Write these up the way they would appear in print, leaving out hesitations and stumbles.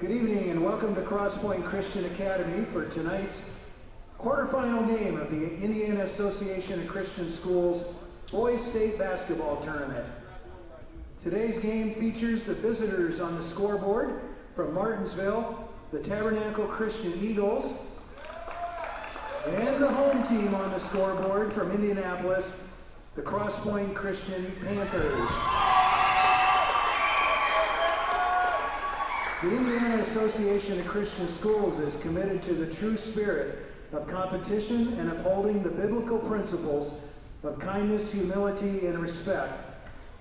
Good evening and welcome to Crosspointe Christian Academy for tonight's quarterfinal game of the Indiana Association of Christian Schools Boys State Basketball Tournament. Today's game features the visitors on the scoreboard from Martinsville, the Tabernacle Christian Eagles, and the home team on the scoreboard from Indianapolis, the Crosspointe Christian Panthers. The Indiana Association of Christian Schools is committed to the true spirit of competition and upholding the biblical principles of kindness, humility, and respect.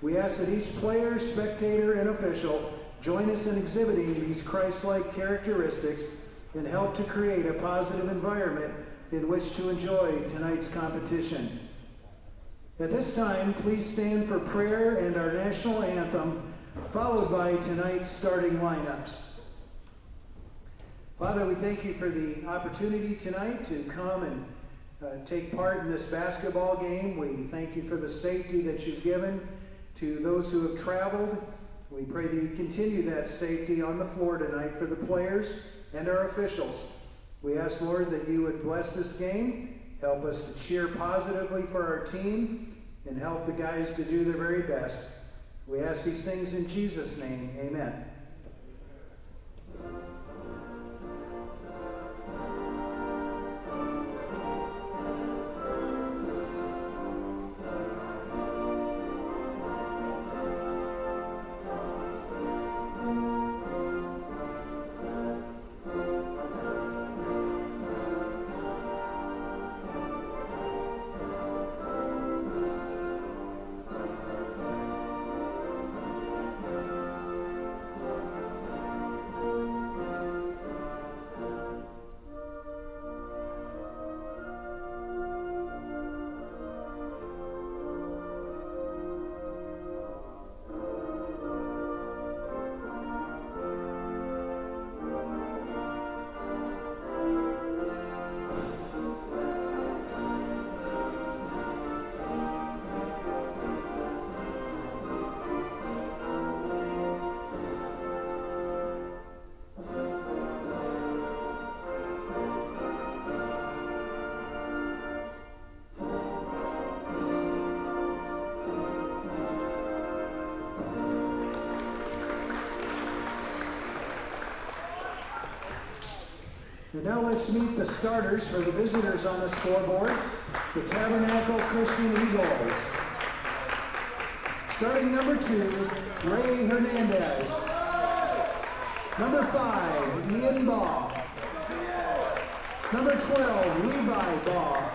We ask that each player, spectator, and official join us in exhibiting these Christ-like characteristics and help to create a positive environment in which to enjoy tonight's competition. At this time, please stand for prayer and our national anthem, followed by tonight's starting lineups. Father, we thank you for the opportunity tonight to come and take part in this basketball game. We thank you for the safety that you've given to those who have traveled. We pray that you continue that safety on the floor tonight for the players and our officials. We ask, Lord, that you would bless this game, help us to cheer positively for our team, and help the guys to do their very best. We ask these things in Jesus' name. Amen. And now let's meet the starters for the visitors on the scoreboard, the Tabernacle Christian Eagles. Starting number 2, Ray Hernandez. Number 5, Ian Baugh. Number 12, Levi Baugh.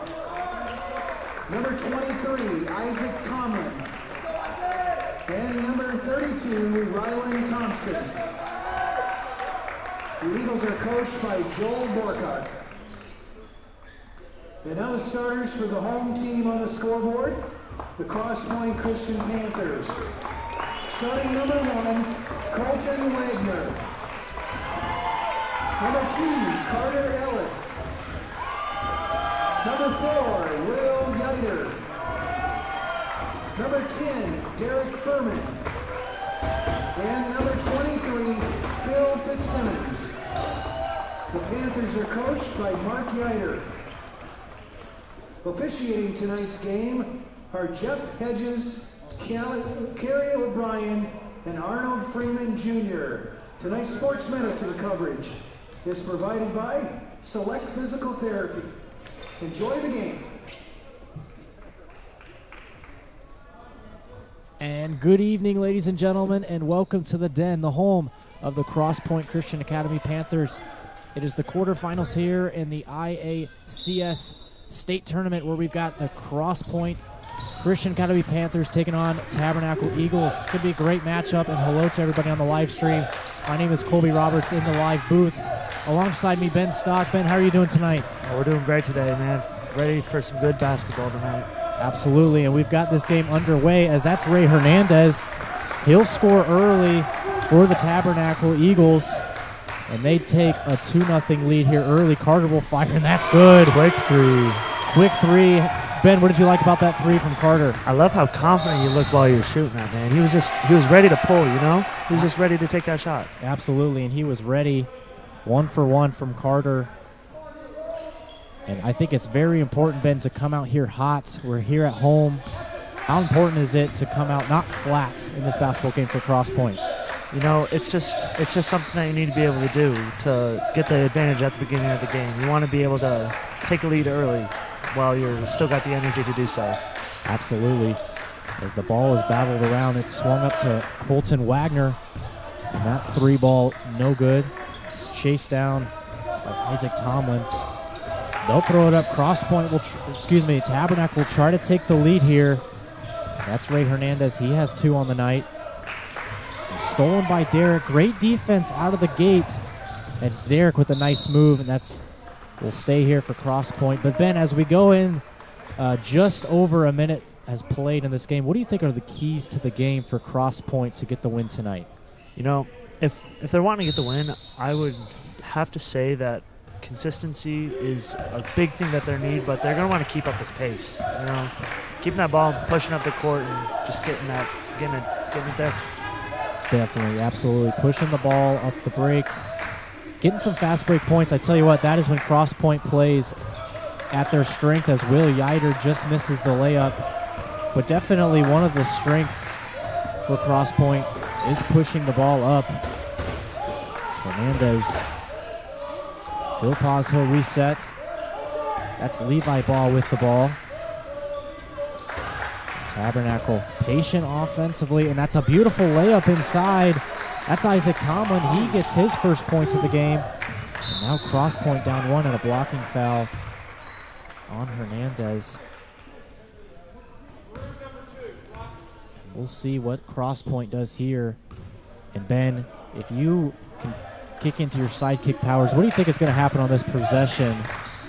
Number 23, Isaac Tomlin. And number 32, Rylan Thompson. The Eagles are coached by Joel Borkart. And now the starters for the home team on the scoreboard, the Crosspointe Christian Panthers. Starting number 1, Colton Wagner. Number 2, Carter Ellis. Number 4, Will Yiter. Number 10, Derek Furman. And number 23, Phil Fitzsimmons. The Panthers are coached by Mark Yiter. Officiating tonight's game are Jeff Hedges, Kerry O'Brien, and Arnold Freeman Jr. Tonight's sports medicine coverage is provided by Select Physical Therapy. Enjoy the game. And good evening, ladies and gentlemen, and welcome to the Den, the home of the Crosspointe Christian Academy Panthers. It is the quarterfinals here in the IACS state tournament where we've got the Crosspointe Christian Academy Panthers taking on Tabernacle Eagles. Could be a great matchup, and hello to everybody on the live stream. My name is Colby Roberts in the live booth. Alongside me, Ben Stock. Ben, how are you doing tonight? Oh, we're doing great today, man. Ready for some good basketball tonight. Absolutely, and we've got this game underway as that's Ray Hernandez. He'll score early for the Tabernacle Eagles, and they take a 2-0 lead here early. Carter will fire, and that's good. Quick three. Quick three. Ben, what did you like about that three from Carter? I love how confident you looked while you were shooting that, man. He was ready to pull, you know? He was just ready to take that shot. Absolutely, and he was ready. 1 for 1 from Carter. And I think it's very important, Ben, to come out here hot. We're here at home. How important is it to come out not flat in this basketball game for Crosspointe? You know, it's just something that you need to be able to do to get the advantage at the beginning of the game. You want to be able to take a lead early while you're still got the energy to do so. Absolutely. As the ball is battled around, it's swung up to Colton Wagner. And that three ball, no good. It's chased down by Isaac Tomlin. They'll throw it up. Crosspointe will, Tabernacle will try to take the lead here. That's Ray Hernandez. He has 2 on the night. And stolen by Derek. Great defense out of the gate. And it's Derek with a nice move, and will stay here for Crosspointe. But Ben, as we go in, just over a minute has played in this game. What do you think are the keys to the game for Crosspointe to get the win tonight? You know, if they're wanting to get the win, I would have to say that consistency is a big thing that they need, but they're going to want to keep up this pace. You know, keeping that ball, pushing up the court, and just getting it there. Definitely, absolutely. Pushing the ball up the break. Getting some fast break points. I tell you what, that is when Crosspointe plays at their strength, as Will Yider just misses the layup. But definitely one of the strengths for Crosspointe is pushing the ball up. It's Hernandez. He'll pause, he'll reset. That's Levi Ball with the ball. Tabernacle patient offensively, and that's a beautiful layup inside. That's Isaac Tomlin. He gets his first points of the game. And now Crosspointe down 1 and a blocking foul on Hernandez. And we'll see what Crosspointe does here. And Ben, if you can kick into your sidekick powers, what do you think is going to happen on this possession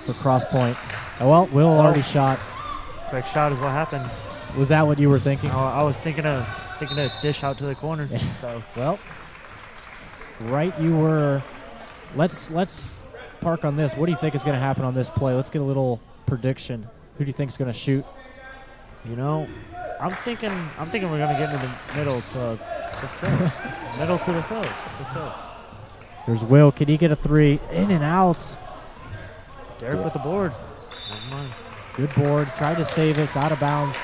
for Crosspointe? Oh, well, Will already shot. Quick shot is what happened. Was that what you were thinking? I was thinking to dish out to the corner. So well, right you were. Let's park on this. What do you think is going to happen on this play? Let's get a little prediction. Who do you think is going to shoot? You know, I'm thinking we're going to get into the middle to Phil. Middle to the Phil. To Phil. There's Will. Can he get a 3? In and out. Derek with the board. Never mind. Good board. Tried to save it. It's out of bounds.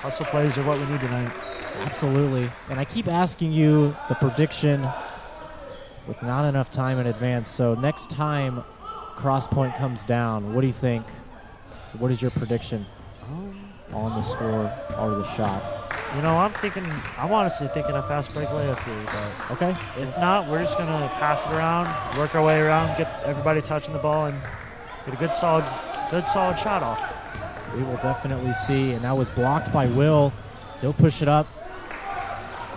Hustle plays are what we need tonight. Absolutely. And I keep asking you the prediction with not enough time in advance. So next time Crosspointe comes down, what do you think? What is your prediction on the score or the shot? You know, I'm honestly thinking a fast break layup here. But okay. If not, we're just going to pass it around, work our way around, get everybody touching the ball, and get a good solid shot off. We will definitely see. And that was blocked by Will. He'll push it up.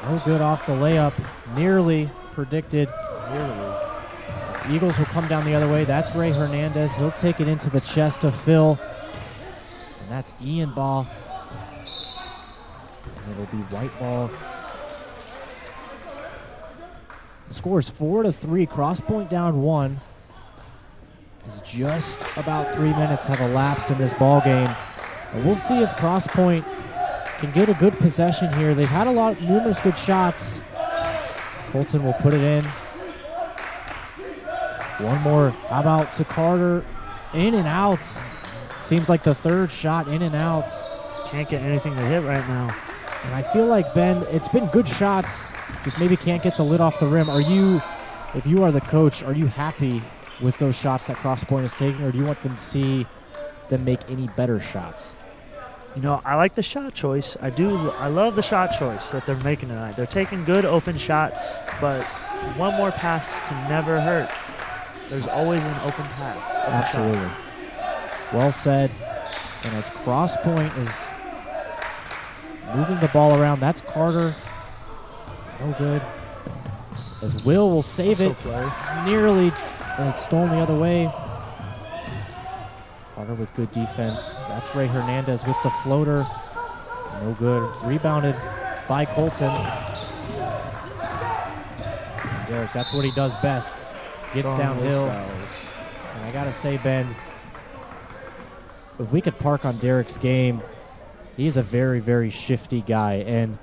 No good off the layup. Nearly predicted. Nearly. As Eagles will come down the other way. That's Ray Hernandez. He'll take it into the chest of Phil. And that's Ian Ball. And it'll be white ball. The score is 4-3. Crosspointe down 1. As just about 3 minutes have elapsed in this ball game. And we'll see if Crosspointe can get a good possession here. They've had numerous good shots. Colton will put it in. One more. How about to Carter? In and out. Seems like the third shot in and out. Just can't get anything to hit right now. And I feel like, Ben, it's been good shots. Just maybe can't get the lid off the rim. If you are the coach, are you happy with those shots that Crosspointe is taking, or do you want them to see them make any better shots? You know, I like the shot choice. I love the shot choice that they're making tonight. They're taking good open shots, but one more pass can never hurt. There's always an open pass. Absolutely. Shot. Well said. And as Crosspointe is moving the ball around, that's Carter. No good. As Will save it. Nearly. And it's stolen the other way. Carter with good defense. That's Ray Hernandez with the floater. No good. Rebounded by Colton. Derek, that's what he does best. Gets downhill. And I got to say, Ben, if we could park on Derek's game, he's a very, very shifty guy. And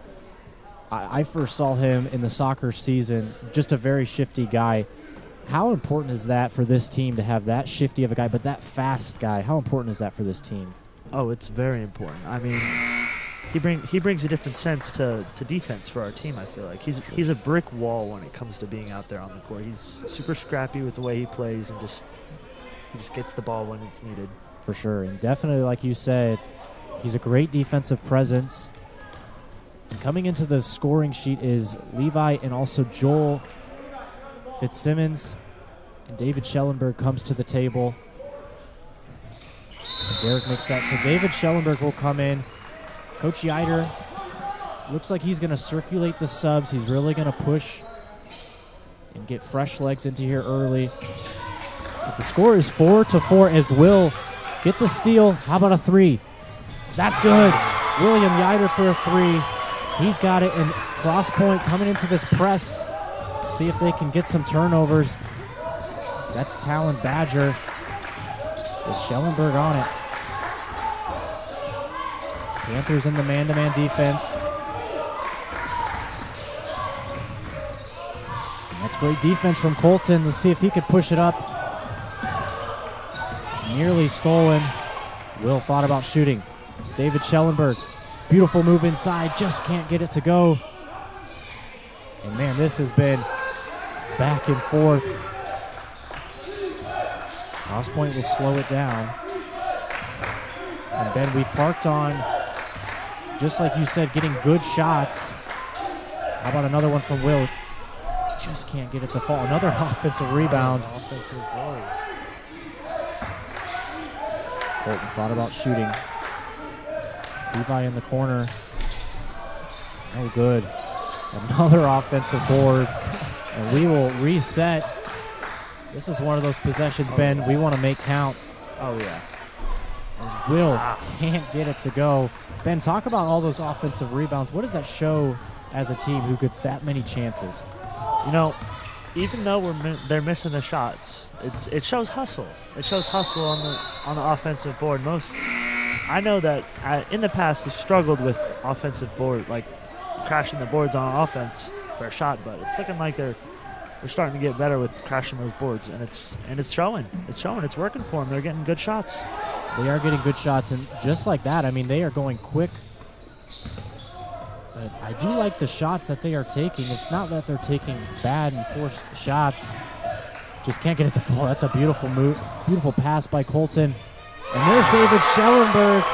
I first saw him in the soccer season, just a very shifty guy. How important is that for this team to have that shifty of a guy, but that fast guy? How important is that for this team? Oh, it's very important. I mean, he brings a different sense to defense for our team, I feel like. He's a brick wall when it comes to being out there on the court. He's super scrappy with the way he plays, and he just gets the ball when it's needed. For sure, and definitely, like you said, he's a great defensive presence. And coming into the scoring sheet is Levi and also Joel Fitzsimmons, and David Schellenberg comes to the table. And Derek makes that, so David Schellenberg will come in. Coach Yider looks like he's going to circulate the subs. He's really going to push and get fresh legs into here early. But the score is 4-4 as Will gets a steal. How about a three? That's good. William Yider for a three. He's got it, and Crosspointe coming into this press. See if they can get some turnovers. That's Talon Badger with Schellenberg on it. Panthers in the man-to-man defense. And that's great defense from Colton. Let's see if he could push it up. Nearly stolen. Will thought about shooting. David Schellenberg, beautiful move inside, just can't get it to go. And man, this has been back and forth. Crosspointe will slow it down. And Ben, we parked on, just like you said, getting good shots. How about another one from Will? Just can't get it to fall. Another offensive rebound. Offensive board. Colton thought about shooting. Levi in the corner. No good. Another offensive board. And we will reset. This is one of those possessions, Ben, we want to make count. Oh, yeah. As Will can't get it to go. Ben, talk about all those offensive rebounds. What does that show as a team who gets that many chances? You know, even though they're missing the shots, it shows hustle. It shows hustle on the offensive board. I know that in the past they've struggled with offensive board, like crashing the boards on offense for a shot, but it's looking like they're starting to get better with crashing those boards, and it's showing. It's showing. It's working for them. They're getting good shots. They are getting good shots, and just like that, I mean, they are going quick. But I do like the shots that they are taking. It's not that they're taking bad and forced shots. Just can't get it to fall. That's a beautiful move, beautiful pass by Colton. And there's David Schellenberg.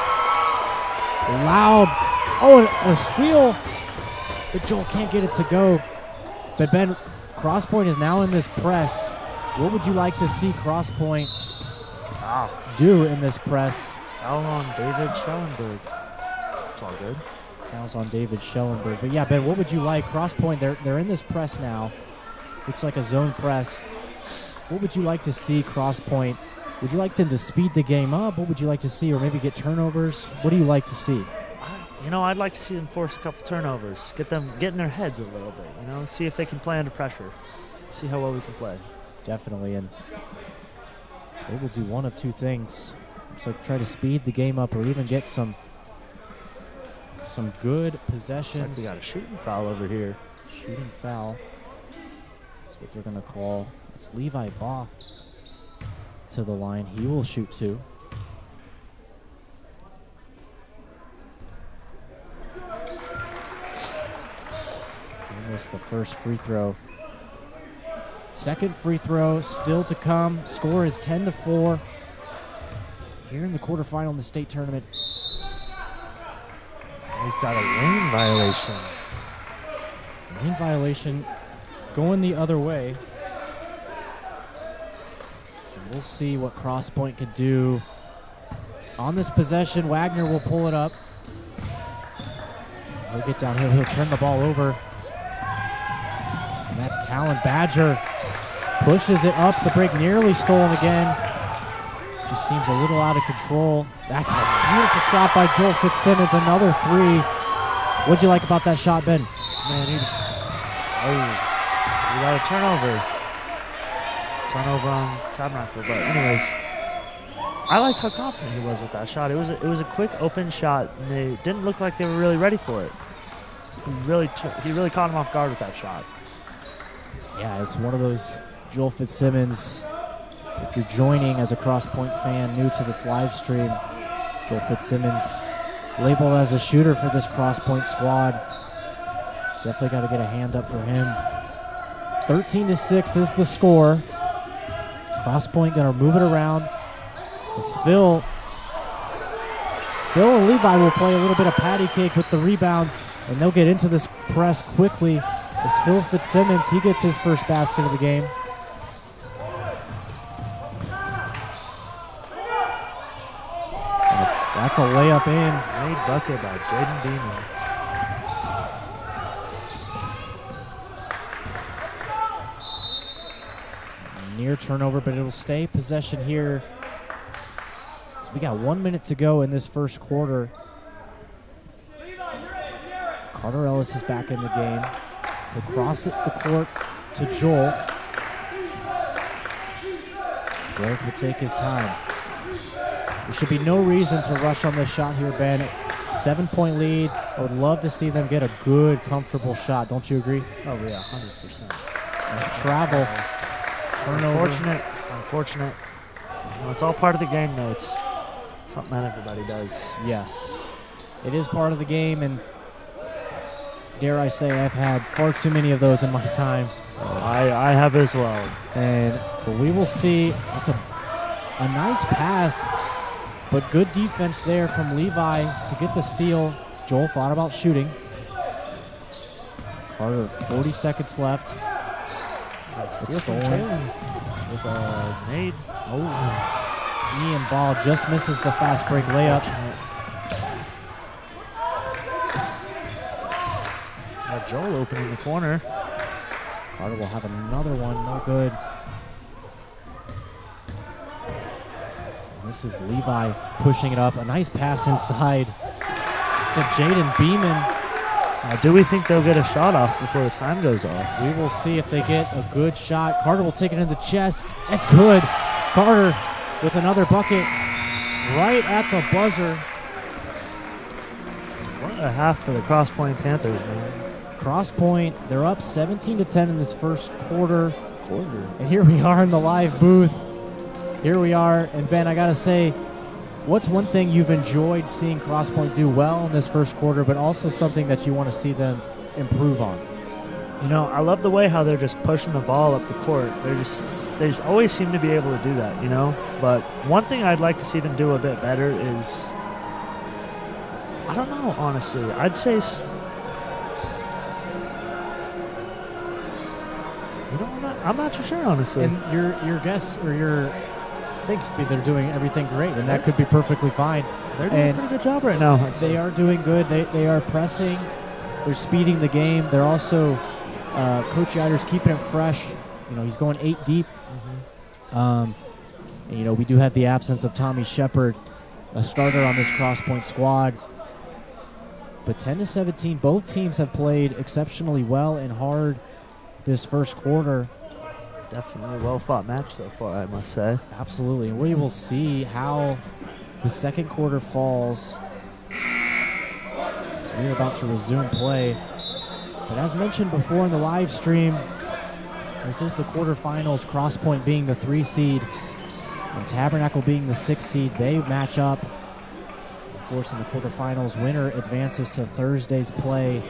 Loud. Oh, and a steal. But Joel can't get it to go. But Ben, Crosspointe is now in this press. What would you like to see Crosspointe do in this press? Foul on David Schellenberg. It's all good. Fouls on David Schellenberg. But yeah, Ben, what would you like? Crosspointe, they're in this press now. Looks like a zone press. What would you like to see Crosspointe? Would you like them to speed the game up? What would you like to see? Or maybe get turnovers? What do you like to see? You know, I'd like to see them force a couple turnovers. Get in their heads a little bit, you know? See if they can play under pressure. See how well we can play. Definitely, and they will do one of two things. So try to speed the game up or even get some good possessions. Looks like we got a shooting foul over here. Shooting foul. That's what they're going to call. It's Levi Baugh to the line. He will shoot two. He missed the first free throw. Second free throw still to come. Score is 10-4. Here in the quarterfinal in the state tournament. We've got a lane violation. Lane violation going the other way. And we'll see what Crosspointe can do. On this possession, Wagner will pull it up. He'll get down here. He'll turn the ball over. And that's Talon Badger. Pushes it up. The break nearly stolen again. Just seems a little out of control. That's a beautiful shot by Joel Fitzsimmons. Another three. What'd you like about that shot, Ben? Man, we got a turnover. Turnover on Tabernacle, but anyways. I liked how confident he was with that shot. It was a quick open shot, and they didn't look like they were really ready for it. He really caught him off guard with that shot. Yeah, it's one of those Joel Fitzsimmons. If you're joining as a Crosspointe fan new to this live stream, Joel Fitzsimmons labeled as a shooter for this Crosspointe squad. Definitely got to get a hand up for him. 13-6 is the score. Crosspointe going to move it around. As Phil and Levi will play a little bit of patty cake with the rebound, and they'll get into this press quickly. As Phil Fitzsimmons, he gets his first basket of the game. And that's a layup in. Made bucket by Jaden Beeman. Near turnover, but it'll stay possession here. So we got 1 minute to go in this first quarter. Carter Ellis is back in the game. He'll cross it the court to Joel. Derek will take his time. There should be no reason to rush on this shot here, Ben. 7-point lead. I would love to see them get a good, comfortable shot. Don't you agree? Oh, yeah, 100%. Travel. Turnover. Unfortunate. You know, it's all part of the game, though. It's something that everybody does. Yes. It is part of the game, and dare I say I've had far too many of those in my time. I have as well. But we will see. That's a nice pass, but good defense there from Levi to get the steal. Joel thought about shooting. Carter, 40 seconds left. Steal from Taylor with a nade. Oh, Ian Ball just misses the fast break layup. Joel open in the corner. Carter will have another one, no good. This is Levi pushing it up. A nice pass inside to Jaden Beeman. Do we think they'll get a shot off before the time goes off? We will see if they get a good shot. Carter will take it in the chest. That's good. Carter with another bucket right at the buzzer. What a half for the Crosspointe Panthers, man. Crosspointe, they're up 17-10 in this first quarter. And here we are in the live booth. Here we are. And Ben, I got to say, what's one thing you've enjoyed seeing Crosspointe do well in this first quarter, but also something that you want to see them improve on? You know, I love the way how they're just pushing the ball up the court. They just always seem to be able to do that, you know? But one thing I'd like to see them do a bit better is, I don't know, honestly. I'd say, you know, I'm not too sure, honestly. And your guess or your thing should be they're doing everything great, and that could be perfectly fine. They're doing a pretty good job right now. They are doing good. They are pressing. They're speeding the game. They're also, Coach Yider's keeping it fresh. You know, he's going 8 deep. And, you know, we do have the absence of Tommy Shepard, a starter on this Crosspointe squad. But 10-17, both teams have played exceptionally well and hard this first quarter. Definitely a well-fought match so far, I must say. Absolutely. And we will see how the second quarter falls. So we're about to resume play. But as mentioned before in the live stream, this is the quarterfinals, Crosspointe being the 3 seed and Tabernacle being the 6 seed. They match up. Of course, in the quarterfinals, winner advances to Thursday's play,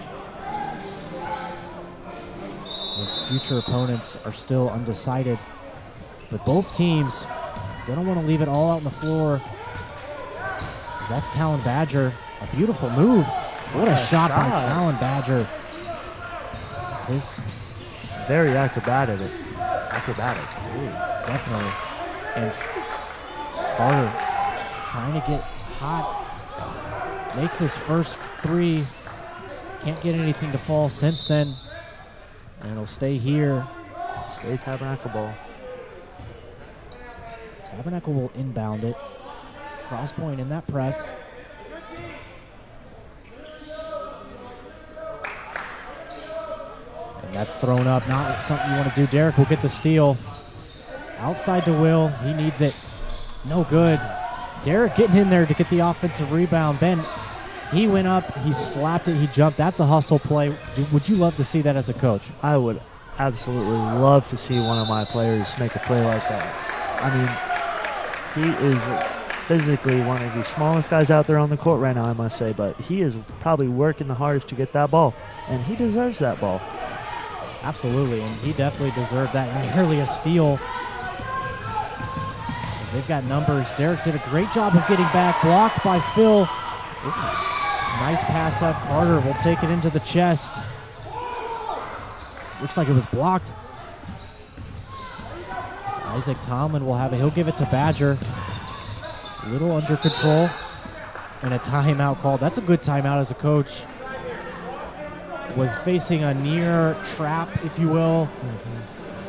as future opponents are still undecided. But both teams, they don't want to leave it all out on the floor. That's Talon Badger. A beautiful move. What a shot by Talon Badger. It's his. Very acrobatic. Ooh. Definitely. And Carter trying to get hot. Makes his first 3. Can't get anything to fall since then. And it'll stay here. Stay Tabernacle ball. Tabernacle will inbound it. Crosspointe in that press. And that's thrown up. Not something you want to do. Derek will get the steal. Outside to Will. He needs it. No good. Derek getting in there to get the offensive rebound. Ben, he went up, he slapped it, he jumped. That's a hustle play. Would you love to see that as a coach? I would absolutely love to see one of my players make a play like that. I mean, he is physically one of the smallest guys out there on the court right now, I must say, but he is probably working the hardest to get that ball, and he deserves that ball. Absolutely, and he definitely deserved that. Nearly a steal. As they've got numbers. Derek did a great job of getting back. Blocked by Phil. Ooh, nice pass up. Carter will take it into the chest. Looks like it was blocked. As Isaac Tomlin will have it. He'll give it to Badger. A little under control. And a timeout called. That's a good timeout as a coach. Was facing a near trap, if you will.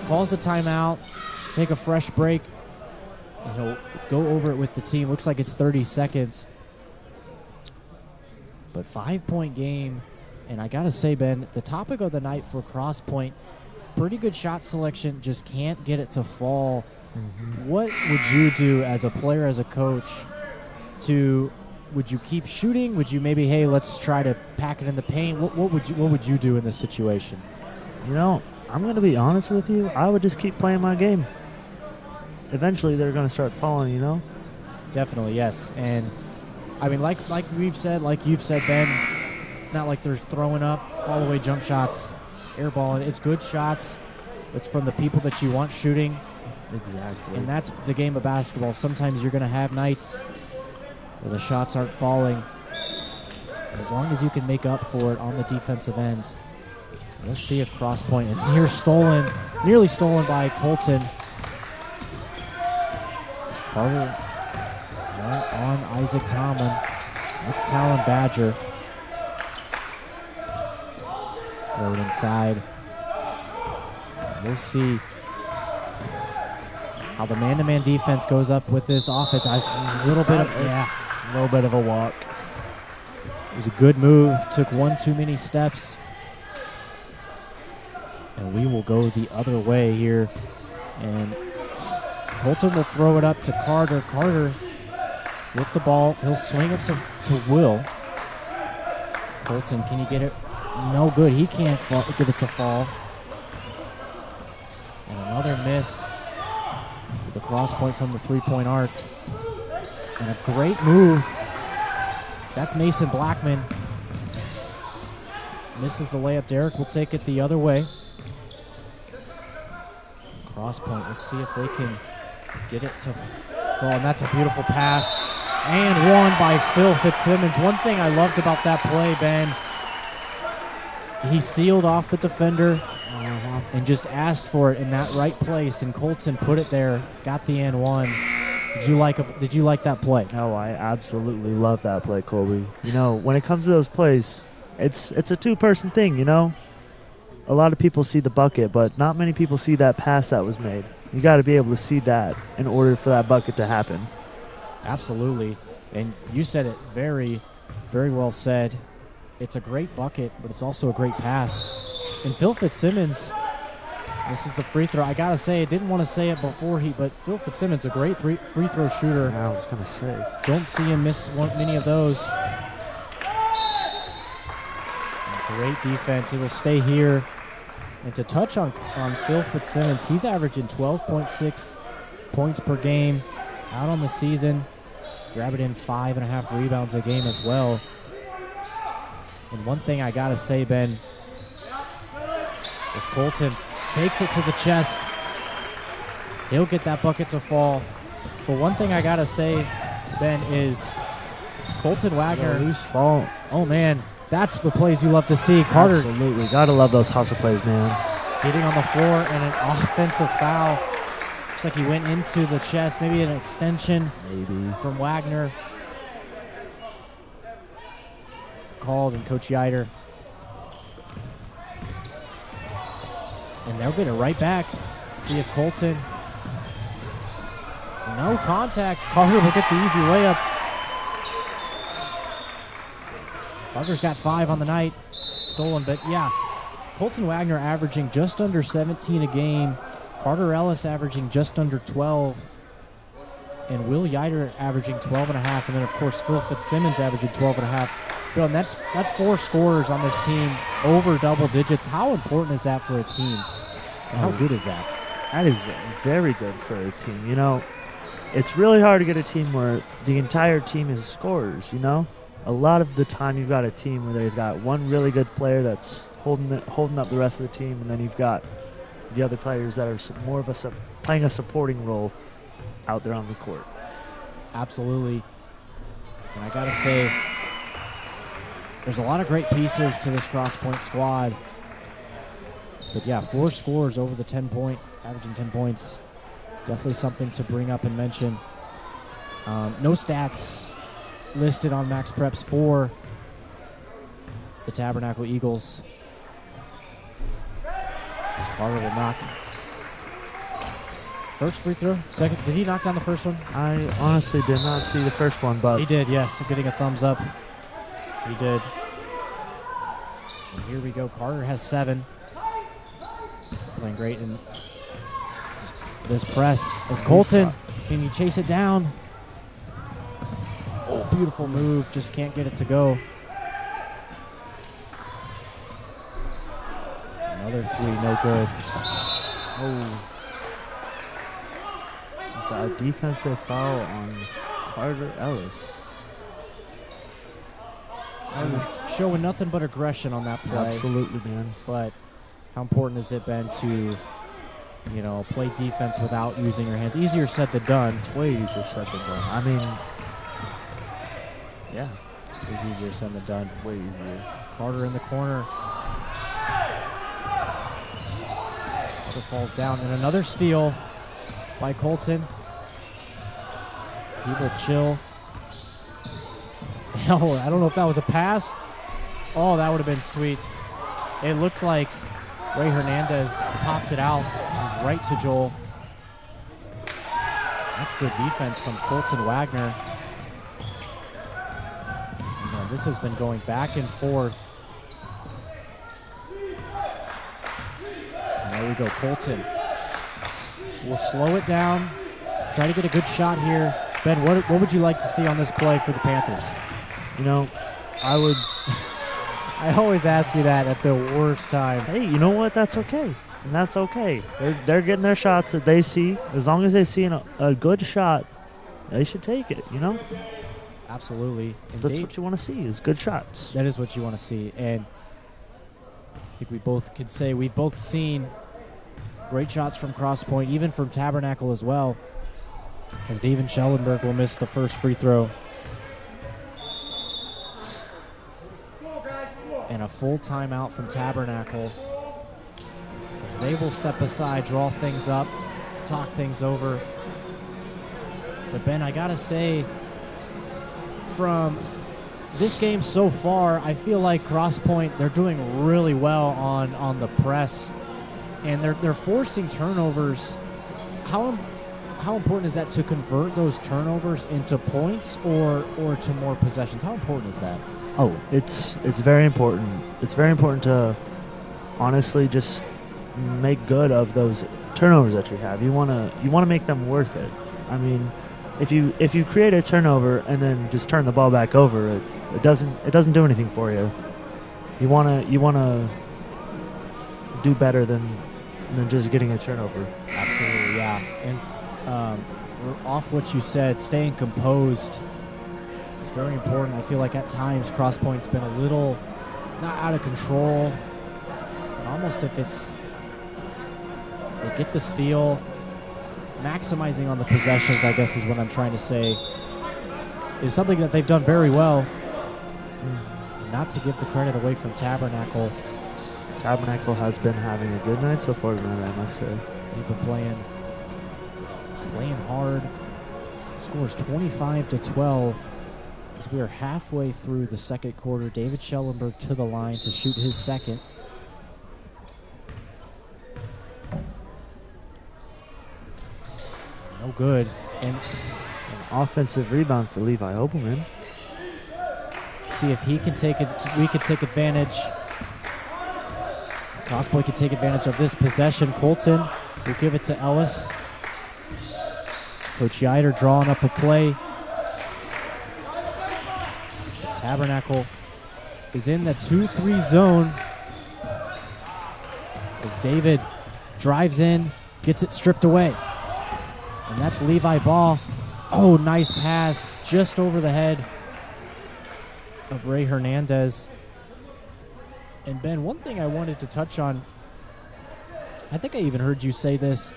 Calls a timeout. Take a fresh break. And he'll go over it with the team. Looks like it's 30 seconds. But 5-point game. And I got to say, Ben, the topic of the night for Crosspointe, pretty good shot selection, just can't get it to fall. What would you do as a player, as a coach, would you keep shooting? Would you maybe, hey, let's try to pack it in the paint? What would you do in this situation? You know, I'm going to be honest with you. I would just keep playing my game. Eventually, they're going to start falling, you know? Definitely, yes. And, I mean, like we've said, like you've said, Ben, it's not like they're throwing up fall-away jump shots, airballing. It's good shots. It's from the people that you want shooting. Exactly. And that's the game of basketball. Sometimes you're going to have nights where the shots aren't falling. As long as you can make up for it on the defensive end. Let's see if Crosspointe, and nearly stolen by Colton. It's Carter right on Isaac Tomlin. That's Talon Badger. Throw it inside. We'll see how the man-to-man defense goes up with this offense. A little bit of a walk. It was a good move. Took one too many steps. And we will go the other way here. And Colton will throw it up to Carter. Carter with the ball. He'll swing it to Will. Colton, can you get it? No good. He can't get it to fall. And another miss. The Crosspointe from the three-point arc. And a great move. That's Mason Blackman. Misses the layup. Derek will take it the other way. Crosspointe, let's see if they can get it to go. And that's a beautiful pass. And one by Phil Fitzsimmons. One thing I loved about that play, Ben, he sealed off the defender and just asked for it in that right place, and Colton put it there, got the and one. Did you like that play? No, I absolutely love that play, Colby. You know, when it comes to those plays, it's a two-person thing, you know? A lot of people see the bucket, but not many people see that pass that was made. You got to be able to see that in order for that bucket to happen. Absolutely. And you said it very, very well said. It's a great bucket, but it's also a great pass. And Phil Fitzsimmons, this is the free throw. I got to say, I didn't want to say it before but Phil Fitzsimmons, a great free throw shooter. I was going to say. Don't see him miss many of those. Great defense. It will stay here. And to touch on Phil Fitzsimmons, he's averaging 12.6 points per game out on the season. Grabbing in 5.5 rebounds a game as well. And one thing I got to say, Ben, is Colton takes it to the chest. He'll get that bucket to fall. But one thing I got to say, Ben, is Colton Wagner. Who's fault? Oh, man. That's the plays you love to see. Carter. Absolutely. Got to love those hustle plays, man. Getting on the floor and an offensive foul. Looks like he went into the chest. Maybe an extension. Maybe. From Wagner. Called, and Coach Yider. And they'll get it right back. See if Colton. No contact. Carter will get the easy layup. Carter's got 5 on the night. Stolen, but yeah. Colton Wagner averaging just under 17 a game. Carter Ellis averaging just under 12. and Will Yider averaging 12.5, and then, of course, Phil Fitzsimmons averaging 12.5. Bill, and that's 4 scorers on this team over double digits. How important is that for a team? And how good is that? That is very good for a team. You know, it's really hard to get a team where the entire team is scorers, you know? A lot of the time you've got a team where they've got one really good player that's holding up the rest of the team, and then you've got the other players that are more of playing a supporting role out there on the court. Absolutely. And I got to say, there's a lot of great pieces to this Crosspointe squad. But yeah, 4 scores over the 10-point, averaging 10 points. Definitely something to bring up and mention. No stats listed on Max Preps for the Tabernacle Eagles. As Carter will knock. First free throw? Second? Did he knock down the first one? I honestly did not see the first one, but he did, yes. Getting a thumbs up. He did. And here we go. Carter has 7. Playing great in this press. As Colton, can you chase it down? Oh, beautiful move. Just can't get it to go. Another 3, no good. Oh. We've got a defensive foul on Carter Ellis. Showing nothing but aggression on that play. Absolutely, man. But how important has it been to, you know, play defense without using your hands? Easier said than done. It's way easier said than done. I mean, yeah. It's easier said than done. Way easier. Carter in the corner. Carter falls down. And another steal by Colton. He will chill. Oh, I don't know if that was a pass. Oh, that would have been sweet. It looked like Ray Hernandez popped it out. It was right to Joel. That's good defense from Colton Wagner. You know, this has been going back and forth. And there we go, Colton. We'll slow it down. Try to get a good shot here. Ben, what would you like to see on this play for the Panthers? You know, I would... I always ask you that at the worst time. Hey, you know what? That's okay. And that's okay. They're getting their shots that they see. As long as they see a good shot, they should take it, you know? Absolutely. And that's what you want to see, is good shots. That is what you want to see. And I think we both could say we've both seen great shots from Crosspointe, even from Tabernacle as well, as David Schellenberg will miss the first free throw. And a full timeout from Tabernacle, as they will step aside, draw things up, talk things over. But Ben, I gotta say, from this game so far, I feel like Crosspointe, they're doing really well on the press, and they're forcing turnovers. How important is that to convert those turnovers into points or to more possessions? How important is that? Oh, it's very important. It's very important to honestly just make good of those turnovers that you have. You wanna make them worth it. I mean, if you create a turnover and then just turn the ball back over, it doesn't do anything for you. You wanna do better than just getting a turnover. Absolutely, yeah. And off what you said, staying composed. It's very important. I feel like at times Crosspointe's been a little not out of control, but almost if it's they get the steal, maximizing on the possessions, I guess is what I'm trying to say, is something that they've done very well. Not to give the credit away from Tabernacle. Tabernacle has been having a good night so far tonight, I must say. They've been playing hard. Scores 25-12. As we are halfway through the second quarter, David Schellenberg to the line to shoot his second. No good. And an offensive rebound for Levi Hobelman. See if he can take it. We could take advantage. Crosspointe could take advantage of this possession. Colton will give it to Ellis. Coach Yider drawing up a play. As Tabernacle is in the 2-3 zone. As David drives in, gets it stripped away. And that's Levi Ball. Oh, nice pass just over the head of Ray Hernandez. And Ben, one thing I wanted to touch on, I think I even heard you say this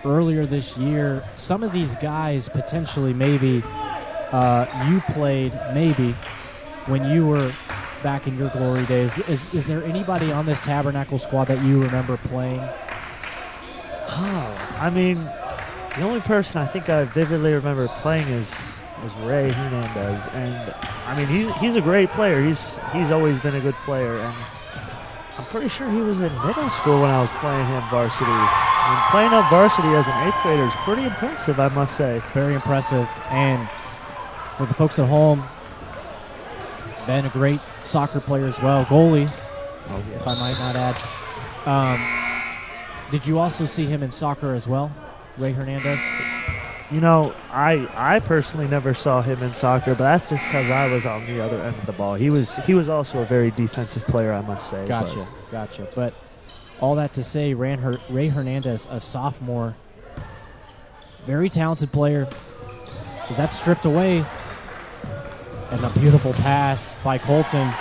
earlier this year. Some of these guys potentially maybe you played maybe when you were back in your glory days. Is there anybody on this Tabernacle squad that you remember playing? Oh, I mean, the only person I think I vividly remember playing is Ray Hernandez, and I mean he's a great player. He's always been a good player, and I'm pretty sure he was in middle school when I was playing him varsity. I mean, playing up varsity as an 8th grader is pretty impressive, I must say. It's very impressive, and for the folks at home, Ben, a great soccer player as well, goalie, if I might not add. Did you also see him in soccer as well, Ray Hernandez? You know, I personally never saw him in soccer, but that's just because I was on the other end of the ball. He was also a very defensive player, I must say. Gotcha. But all that to say, Ray Hernandez, a sophomore, very talented player. Is that stripped away? And a beautiful pass by Colton.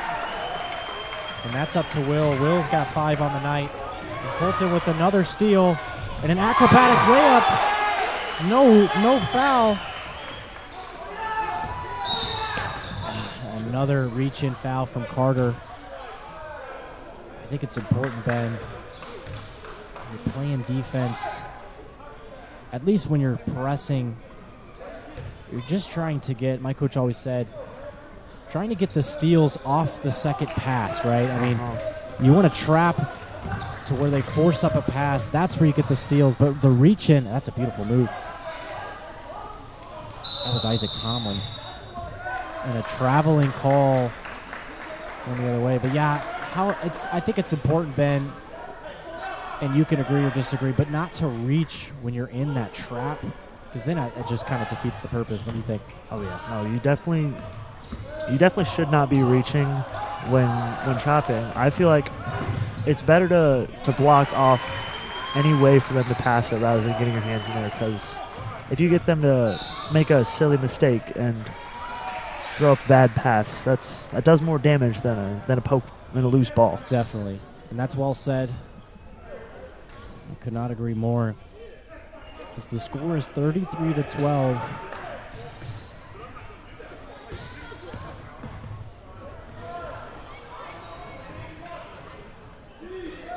And that's up to Will. Will's got 5 on the night. And Colton with another steal and an acrobatic layup. No foul. Another reach-in foul from Carter. I think it's important, Ben. You're playing defense. At least when you're pressing, you're just trying to get, my coach always said, trying to get the steals off the second pass, right? I mean, you want to trap to where they force up a pass. That's where you get the steals. But the reach-in, that's a beautiful move. That was Isaac Tomlin. And a traveling call going the other way. But yeah, I think it's important, Ben, and you can agree or disagree, but not to reach when you're in that trap, because then it just kind of defeats the purpose. What do you think? Oh yeah, no, you definitely should not be reaching when trapping. I feel like it's better to block off any way for them to pass it rather than getting your hands in there, because if you get them to make a silly mistake and throw up a bad pass, that does more damage than a loose ball. Definitely, and that's well said. I could not agree more. As the score is 33-12.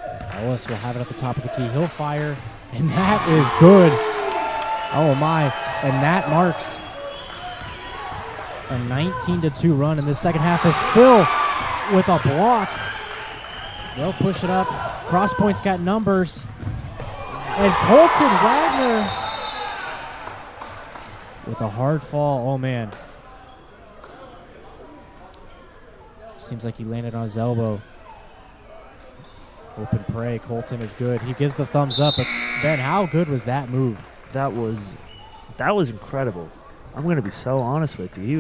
As Ellis will have it at the top of the key. He'll fire, and that is good. Oh my, and that marks a 19-2 run in the second half as Phil with a block. They'll push it up. Crosspointe's got numbers. And Colton Wagner with a hard fall. Oh man. Seems like he landed on his elbow. Open prey. Colton is good. He gives the thumbs up, but Ben, how good was that move? That was incredible. I'm going to be so honest with you. He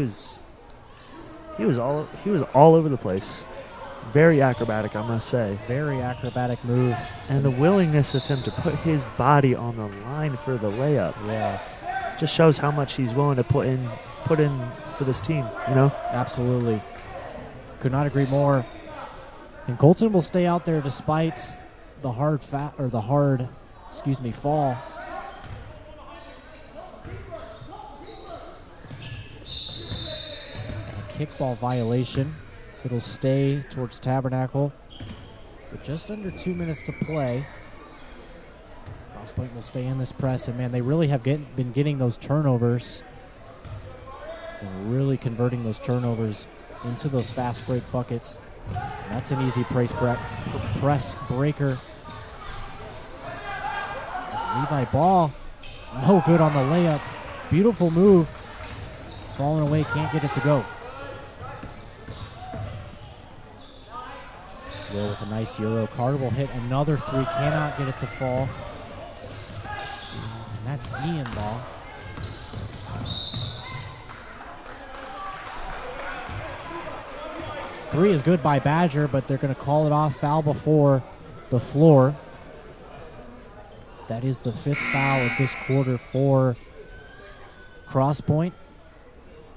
was all over the place. Very acrobatic, I must say. Very acrobatic move. And the willingness of him to put his body on the line for the layup. Yeah. Just shows how much he's willing to put in for this team, you know? Absolutely. Could not agree more. And Colton will stay out there despite the hard fall. And a kickball violation. It'll stay towards Tabernacle. But just under 2 minutes to play. Crosspointe will stay in this press. And, man, they really have been getting those turnovers. And really converting those turnovers into those fast break buckets. And that's an easy press breaker. As Levi Ball, no good on the layup. Beautiful move. Falling away, can't get it to go. Will with a nice Euro. Carter will hit another three, cannot get it to fall. And that's Ian Ball. Three is good by Badger, but they're going to call it off. Foul before the floor. That is the 5th foul of this quarter for Crosspointe.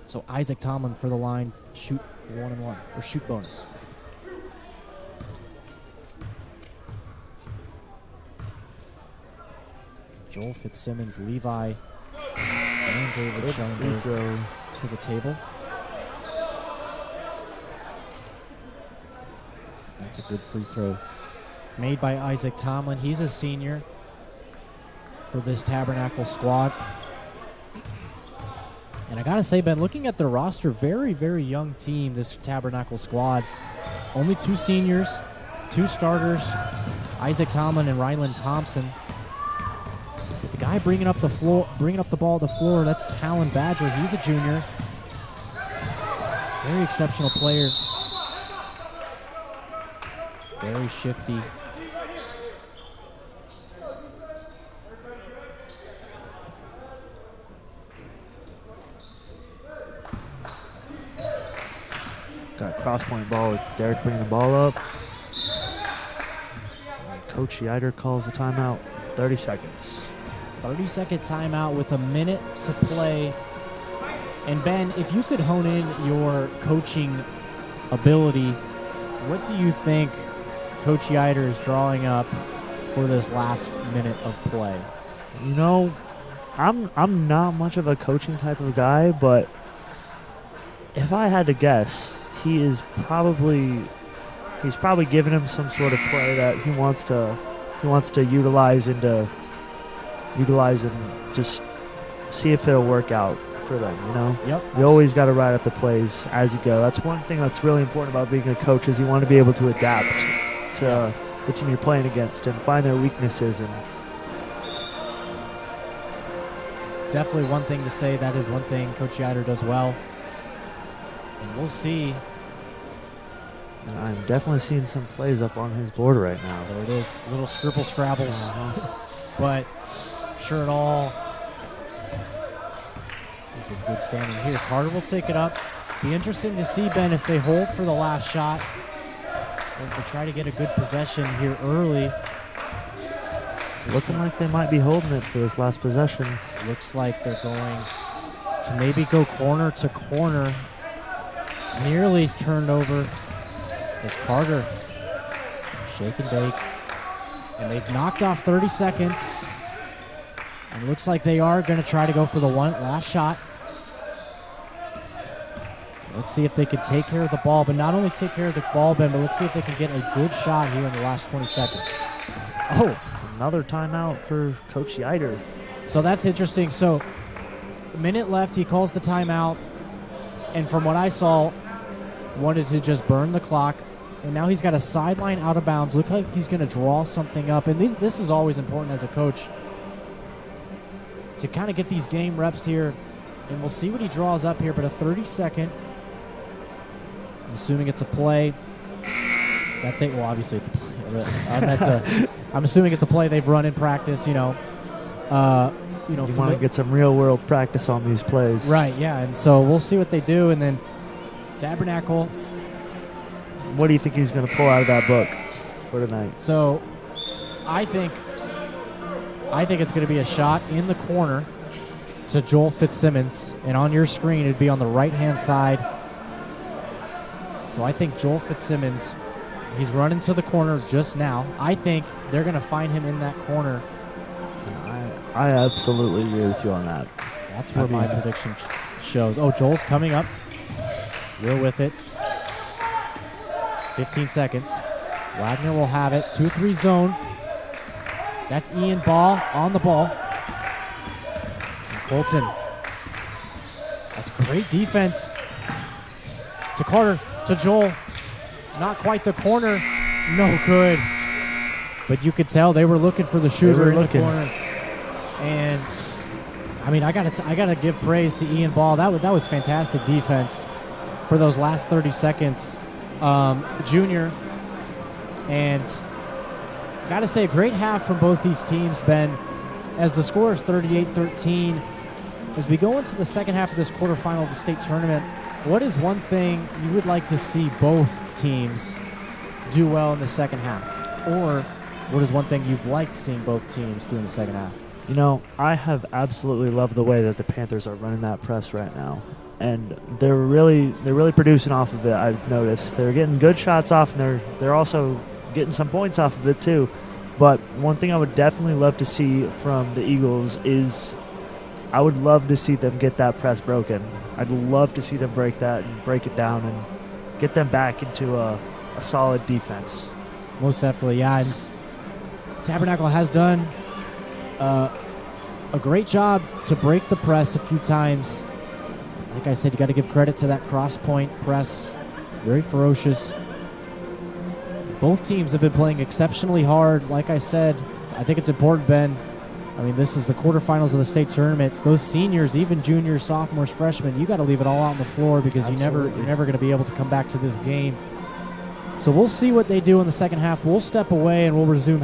So Isaac Tomlin for the line. Shoot 1-1, or shoot bonus. Joel Fitzsimmons, Levi, and David Schoenberg to the table. That's a good free throw made by Isaac Tomlin. He's a senior for this Tabernacle squad. And I gotta say, Ben, looking at the roster, very, very young team, this Tabernacle squad. Only 2 seniors, 2 starters, Isaac Tomlin and Ryland Thompson. But the guy bringing up the ball to the floor, that's Talon Badger. He's a junior. Very exceptional player. Very shifty. Got a cross-point ball with Derek bringing the ball up. And Coach Yider calls the timeout. 30 seconds. 30-second timeout with a minute to play. And Ben, if you could hone in your coaching ability, what do you think Coach Yider is drawing up for this last minute of play? You know, I'm not much of a coaching type of guy, but if I had to guess, he's probably giving him some sort of play that he wants to utilize and just see if it'll work out for them, you know? Yep. You always got to ride up the plays as you go. That's one thing that's really important about being a coach, is you want to be able to adapt to the team you're playing against and find their weaknesses. And definitely one thing to say. That is one thing Coach Yider does well. And we'll see. I'm definitely seeing some plays up on his board right now. There it is. Little scribble scrabbles. But sure it all. He's in good standing here. Carter will take it up. Be interesting to see, Ben, if they hold for the last shot, or if they try to get a good possession here early. It's looking like they might be holding it for this last possession. Looks like they're going to maybe go corner to corner. Nearly turned over as Carter shake and bake. And they've knocked off 30 seconds. And it looks like they are going to try to go for the last shot. Let's see if they can take care of the ball, but not only take care of the ball, Ben, but let's see if they can get a good shot here in the last 20 seconds. Oh, another timeout for Coach Yider. So that's interesting. So a minute left, he calls the timeout, and from what I saw, wanted to just burn the clock. And now he's got a sideline out of bounds. Look like he's going to draw something up. And this is always important as a coach, to kind of get these game reps here. And we'll see what he draws up here, but a 30-second. I'm assuming it's a play. Well, obviously it's a play. I'm assuming it's a play they've run in practice, you want to get some real-world practice on these plays. Right, yeah. And so we'll see what they do. And then Tabernacle. What do you think he's going to pull out of that book for tonight? So I think it's going to be a shot in the corner to Joel Fitzsimmons. And on your screen, it'd be on the right-hand side. So I think Joel Fitzsimmons, he's running to the corner just now. I think they're going to find him in that corner. I absolutely agree with you on that. That's where my prediction shows. Oh, Joel's coming up. We're with it. 15 seconds. Wagner will have it. 2-3 zone. That's Ian Ball on the ball. And Colton. That's great defense. To Carter. To Joel. Not quite the corner. No good. But you could tell they were looking for the shooter in the corner. And I mean, I gotta give praise to Ian Ball. That was fantastic defense for those last 30 seconds. Junior, and gotta say, a great half from both these teams, Ben, as the score is 38-13. As we go into the second half of this quarterfinal of the state tournament, what is one thing you would like to see both teams do well in the second half? Or what is one thing you've liked seeing both teams do in the second half? You know, I have absolutely loved the way that the Panthers are running that press right now. And they're really producing off of it, I've noticed. They're getting good shots off, and they're also getting some points off of it too. But one thing I would definitely love to see from the Eagles is I would love to see them get that press broken. I'd love to see them break that and break it down and get them back into a solid defense. Most definitely, yeah. And Tabernacle has done a great job to break the press a few times. Like I said, you got to give credit to that Crosspointe press. Very ferocious. Both teams have been playing exceptionally hard. Like I said, I think it's important, Ben. I mean, this is the quarterfinals of the state tournament. Those seniors, even juniors, sophomores, freshmen, you got to leave it all out on the floor because you're never going to be able to come back to this game. So we'll see what they do in the second half. We'll step away and we'll resume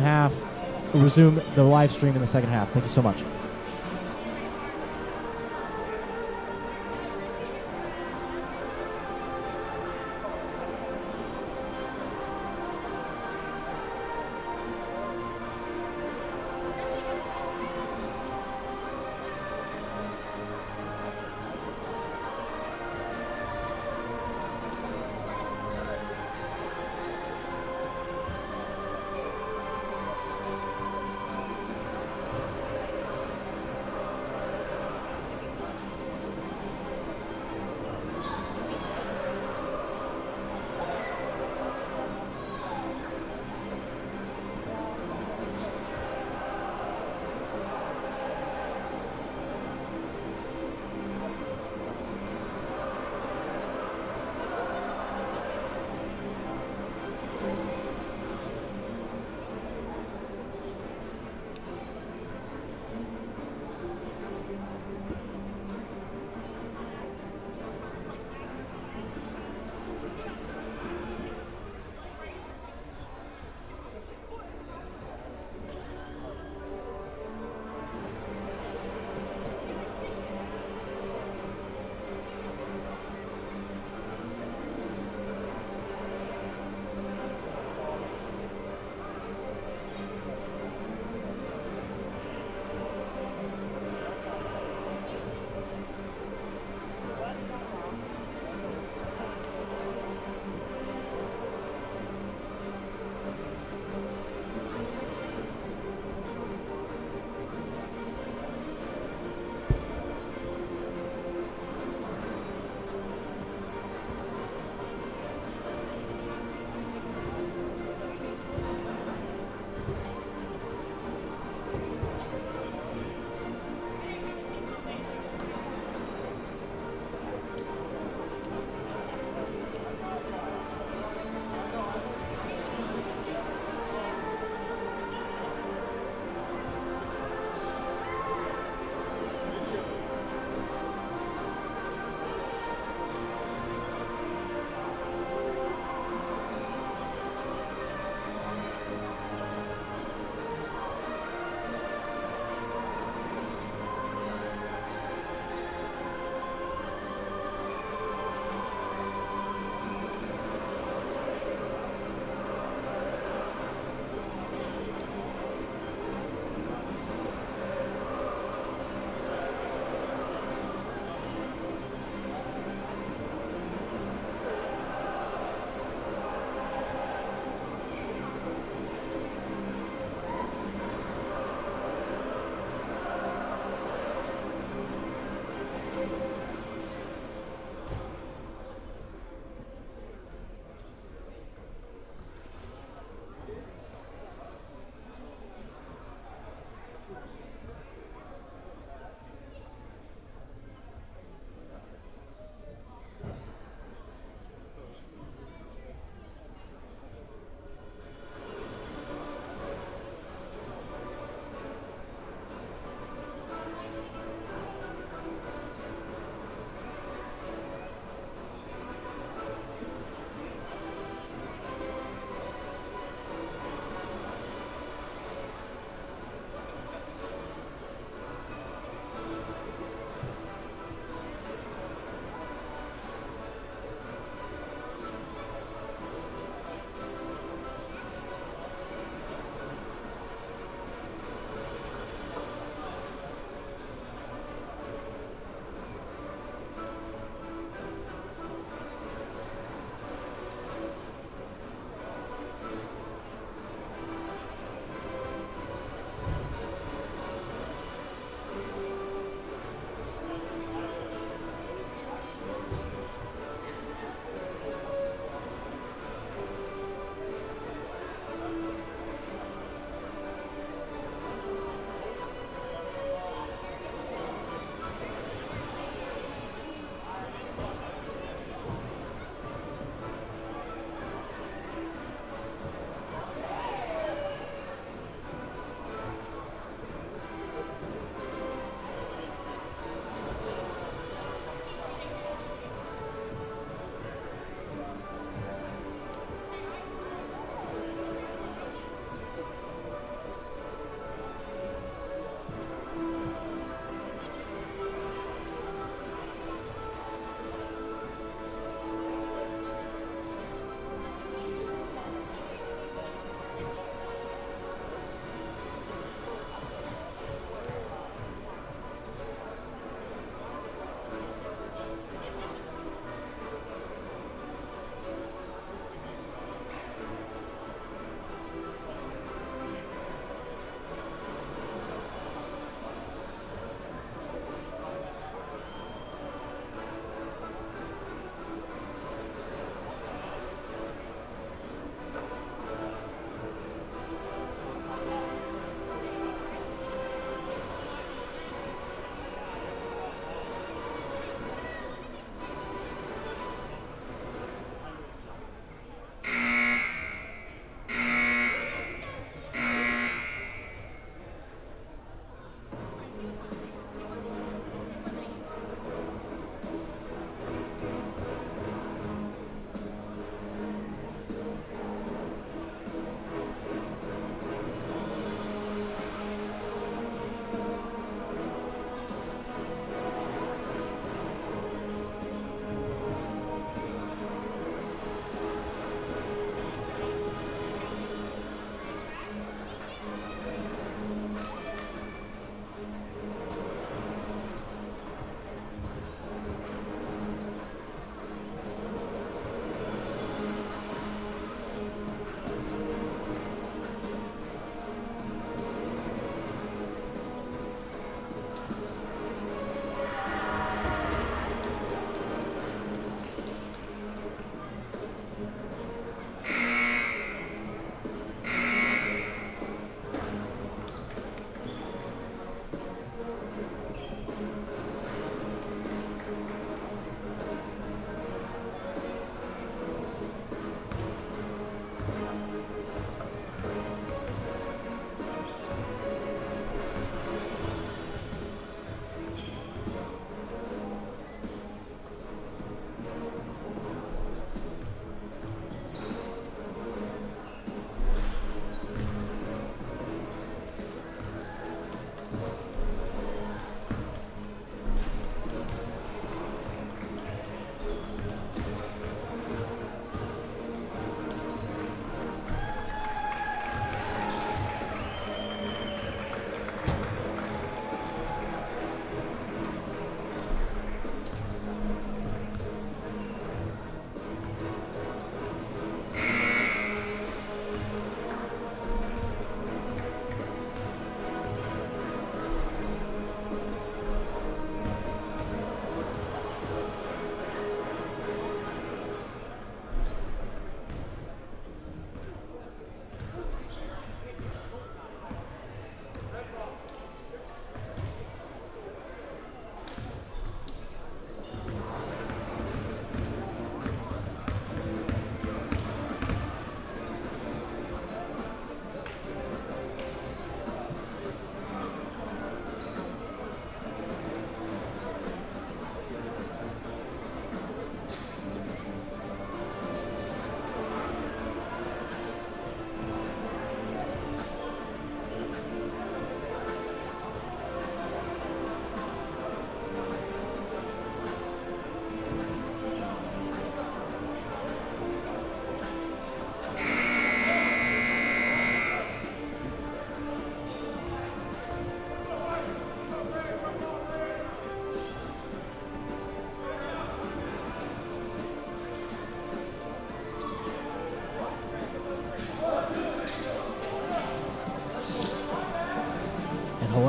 the live stream in the second half. Thank you so much.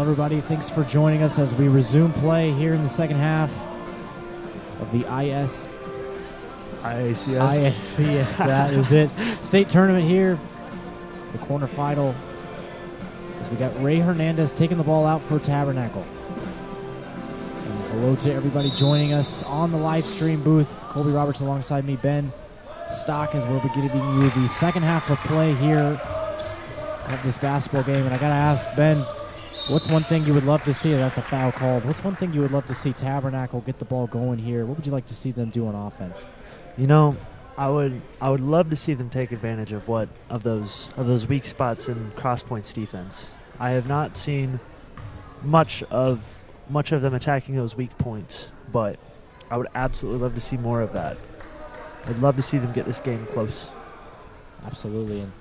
Hello, everybody. Thanks for joining us as we resume play here in the second half of the IACS. IACS, that is it. State tournament here, the quarterfinal. As we got Ray Hernandez taking the ball out for Tabernacle. And hello to everybody joining us on the live stream booth. Colby Roberts alongside me, Ben Stock, as we'll be giving you the second half of play here of this basketball game. And I got to ask, Ben, what's one thing you would love to see? That's a foul called. What's one thing you would love to see Tabernacle get the ball going here? What would you like to see them do on offense? You know, I would love to see them take advantage of those weak spots in Crosspointe's defense. I have not seen much of them attacking those weak points, but I would absolutely love to see more of that. I'd love to see them get this game close. Absolutely, and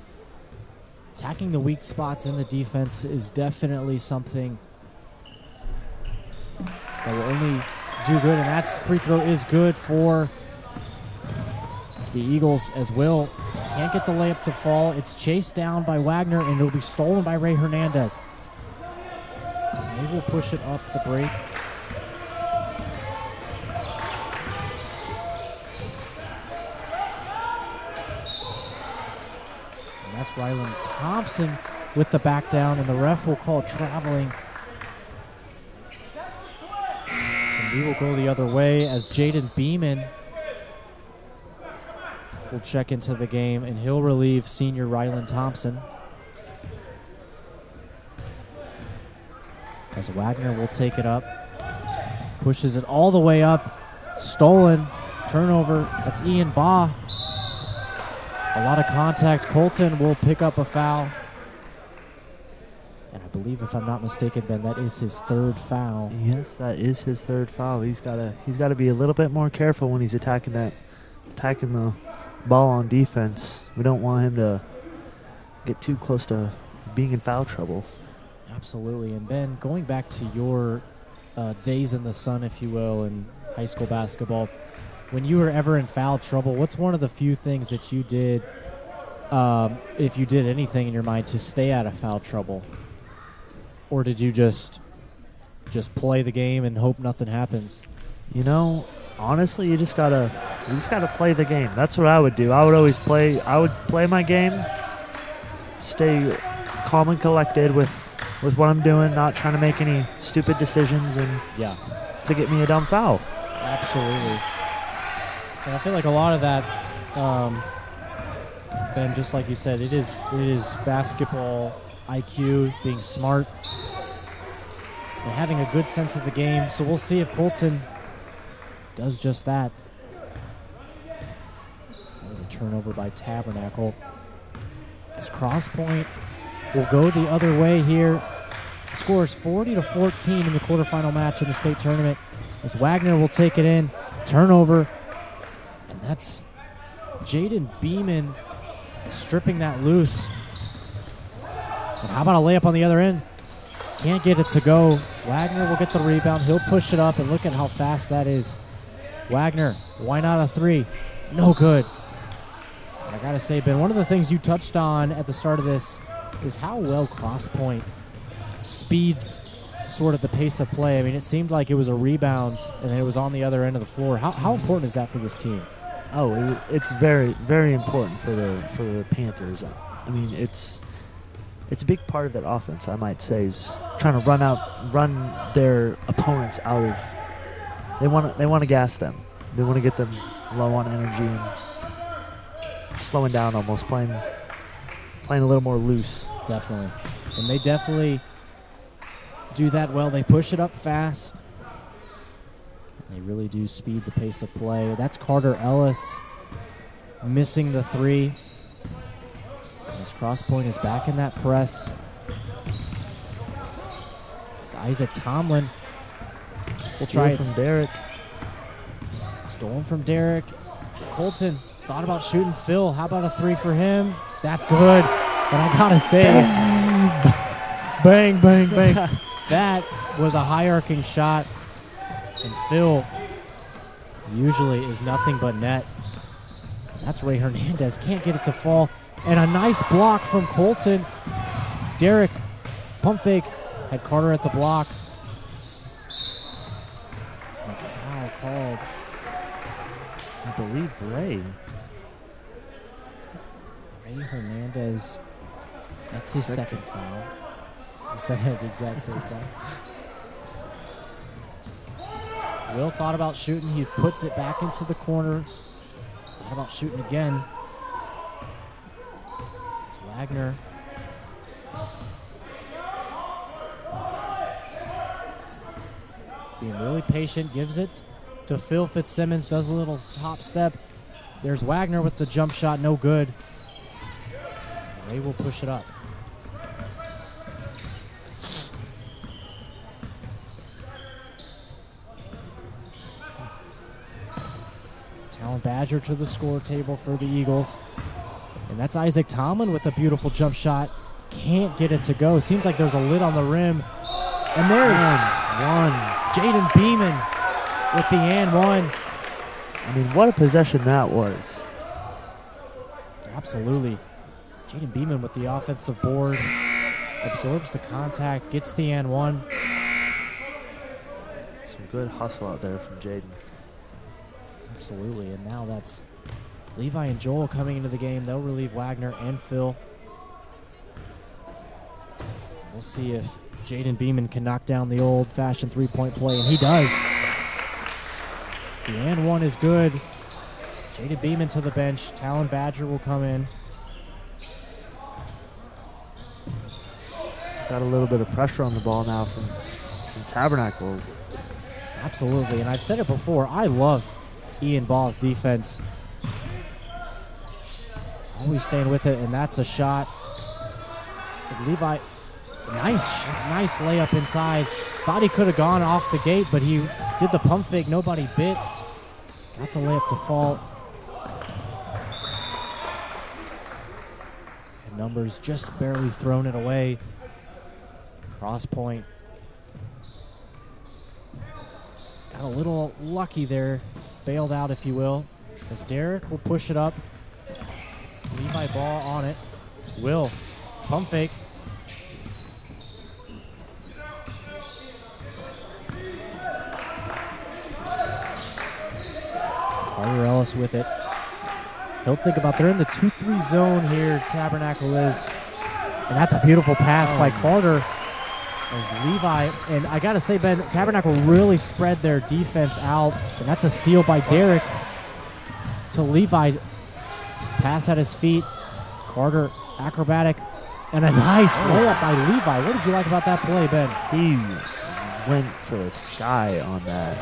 attacking the weak spots in the defense is definitely something that will only do good, and that free throw is good for the Eagles as well. Can't get the layup to fall. It's chased down by Wagner, and it'll be stolen by Ray Hernandez. They will push it up the break. And that's Ryland Thompson with the back down, and the ref will call traveling. And we will go the other way as Jaden Beeman will check into the game, and he'll relieve senior Ryland Thompson. As Wagner will take it up, pushes it all the way up, stolen, turnover. That's Ian Baugh. A lot of contact. Colton will pick up a foul. And I believe, if I'm not mistaken, Ben, that is his third foul. Yes, that is his third foul. He's got to be a little bit more careful when he's attacking the ball on defense. We don't want him to get too close to being in foul trouble. Absolutely. And Ben, going back to your days in the sun, if you will, in high school basketball, when you were ever in foul trouble, what's one of the few things that you did, if you did anything in your mind, to stay out of foul trouble? Or did you just play the game and hope nothing happens? You know, honestly, you just gotta play the game. That's what I would do. I would play my game, stay calm and collected with what I'm doing, not trying to make any stupid decisions and to get me a dumb foul. Absolutely. And I feel like a lot of that, Ben, just like you said, it is basketball IQ, being smart, and having a good sense of the game. So we'll see if Colton does just that. That was a turnover by Tabernacle. As Crosspointe will go the other way here. The score is 40-14 in the quarterfinal match in the state tournament. As Wagner will take it in, turnover, and that's Jaden Beeman stripping that loose. And how about a layup on the other end? Can't get it to go. Wagner will get the rebound. He'll push it up, and look at how fast that is. Wagner, why not a three? No good. And I got to say, Ben, one of the things you touched on at the start of this is how well Crosspointe speeds sort of the pace of play. I mean, it seemed like it was a rebound, and it was on the other end of the floor. How important is that for this team? Oh, it's very, very important for the Panthers. I mean, it's a big part of that offense, I might say, is trying to run their opponents out of. They want to gas them. They want to get them low on energy and slowing down, almost playing a little more loose. Definitely, and they definitely do that well. They push it up fast. They really do speed the pace of play. That's Carter Ellis missing the three. As Crosspointe is back in that press. As Isaac Tomlin will try it from Derek. Stolen from Derek. Colton thought about shooting Phil. How about a three for him? That's good. But I gotta say, bang, bang, bang. That was a high arcing shot. And Phil usually is nothing but net. That's Ray Hernandez. Can't get it to fall. And a nice block from Colton. Derek, pump fake, Had Carter at the block. And a foul called. I believe Ray Hernandez. That's his second foul. We said it at the exact same time. Will thought about shooting. He puts it back into the corner. Thought about shooting again. It's Wagner. Being really patient, gives it to Phil Fitzsimmons, does a little hop step. There's Wagner with the jump shot, no good. Ray will push it up. Talon Badger to the score table for the Eagles. And that's Isaac Tomlin with a beautiful jump shot. Can't get it to go. Seems like there's a lid on the rim. And there's one. Jaden Beeman with the and one. I mean, what a possession that was. Absolutely. Jaden Beeman with the offensive board. Absorbs the contact, gets the and one. Some good hustle out there from Jaden. Absolutely, and now that's Levi and Joel coming into the game. They'll relieve Wagner and Phil. We'll see if Jaden Beeman can knock down the old-fashioned three-point play, and he does. The and one is good. Jaden Beeman to the bench. Talon Badger will come in. Got a little bit of pressure on the ball now from Tabernacle. Absolutely, and I've said it before, I love Ian Ball's defense. Always staying with it, and that's a shot. And Levi, nice layup inside. Thought he could have gone off the gate, but he did the pump fake. Nobody bit. Got the layup to fall. And Numbers just barely thrown it away. Crosspointe. Got a little lucky there. Bailed out, if you will, as Derek will push it up. Levi Ball on it. Will. Pump fake. Carter Ellis with it. He'll think about, they're in the 2-3 zone here, Tabernacle is. And that's a beautiful pass by Carter. As Levi, and I gotta say, Ben, Tabernacle really spread their defense out, and that's a steal by Derek to Levi. Pass at his feet. Carter, acrobatic, and a nice layup by Levi. What did you like about that play, Ben? He went for the sky on that.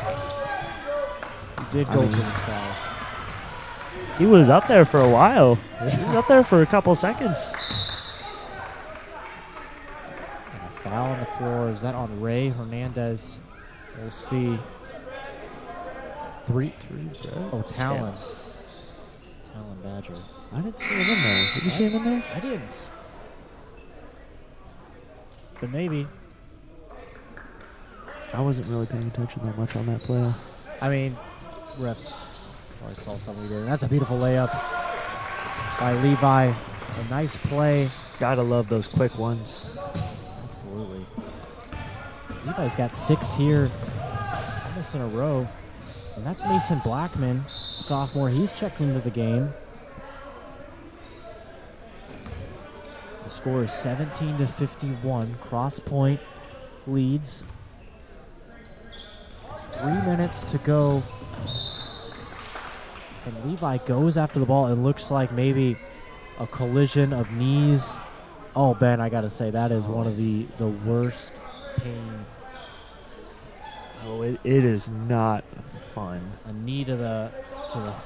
He did go for the sky. He was up there for a while. He was up there for a couple seconds. Foul on the floor. Is that on Ray Hernandez? We'll see. Three. Oh, Talon. Talon Badger. I didn't see him in there. Did you see him in there? I didn't. But maybe. I wasn't really paying attention that much on that play. I mean, refs probably saw something we did. And that's a beautiful layup by Levi. A nice play. Gotta love those quick ones. Absolutely. Levi's got 6 here, almost in a row. And that's Mason Blackman, sophomore. He's checked into the game. The score is 17-51. Crosspointe leads. It's 3 minutes to go. And Levi goes after the ball. It looks like maybe a collision of knees. Oh, Ben, I got to say, that is one of the worst pain. Oh, it is not fun. A knee to the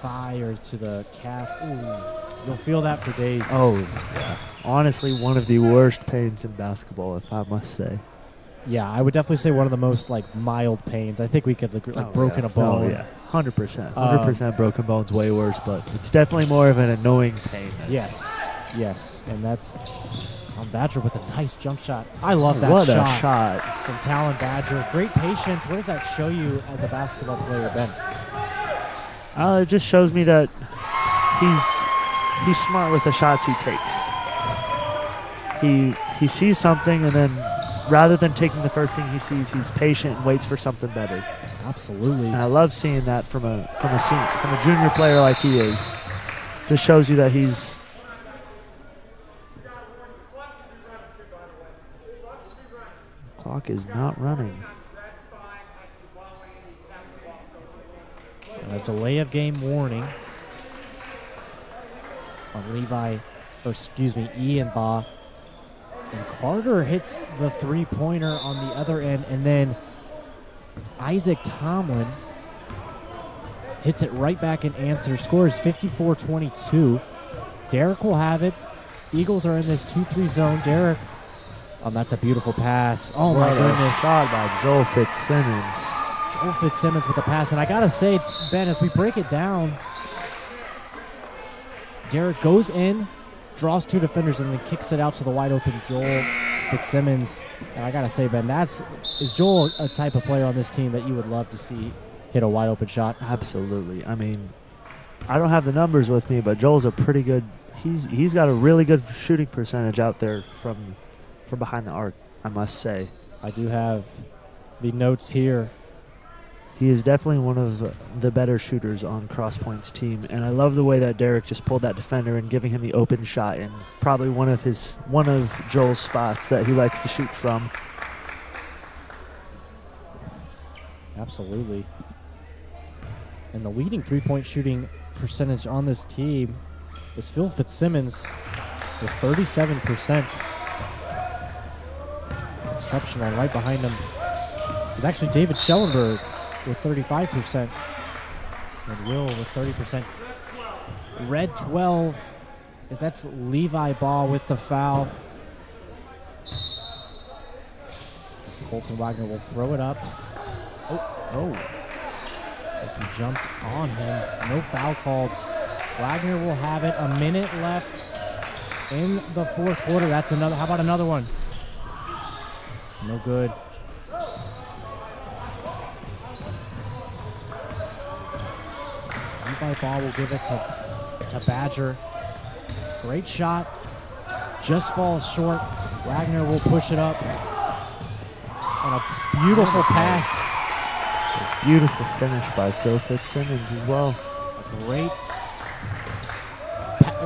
thigh or to the calf. Ooh, you'll feel that for days. Oh, yeah. Honestly, one of the worst pains in basketball, if I must say. Yeah, I would definitely say one of the most mild pains. I think we could broken a bone. Oh, yeah. 100%. 100% broken bone's way worse, but it's definitely more of an annoying pain. Yes, and that's Talon Badger with a nice jump shot. I love that what shot. What a shot. From Talon Badger. Great patience. What does that show you as a basketball player, Ben? It just shows me that he's smart with the shots he takes. He sees something and then rather than taking the first thing he sees, he's patient and waits for something better. Absolutely. And I love seeing that from a junior player like he is. Just shows you that he's. Clock is not running. And a delay of game warning on Levi, or excuse me, Ian Baugh. And Carter hits the three-pointer on the other end, and then Isaac Tomlin hits it right back and answers. Score is 54-22. Derek will have it. Eagles are in this 2-3 zone. Derek, that's a beautiful pass. Oh, my goodness. Shot by Joel Fitzsimmons. Joel Fitzsimmons with the pass. And I got to say, Ben, as we break it down, Derek goes in, draws two defenders, and then kicks it out to the wide-open Joel Fitzsimmons. And I got to say, Ben, is Joel a type of player on this team that you would love to see hit a wide-open shot? Absolutely. I mean, I don't have the numbers with me, but Joel's a pretty good – he's got a really good shooting percentage out there from behind the arc, I must say. I do have the notes here. He is definitely one of the better shooters on Crosspointe's team, and I love the way that Derek just pulled that defender and giving him the open shot, and probably one of Joel's spots that he likes to shoot from. Absolutely. And the leading three-point shooting percentage on this team is Phil Fitzsimmons with 37%. Exceptional. Right behind him is actually David Schellenberg with 35%. And Will with 30%. Red 12 that's Levi Baugh with the foul. Colton Wagner will throw it up. Oh. He jumped on him. No foul called. Wagner will have it. A minute left in the fourth quarter. That's another. How about another one? No good. Levi Baugh will give it to Badger. Great shot. Just falls short. Wagner will push it up. And a beautiful pass. A beautiful finish by Phil Fitzsimmons as well. A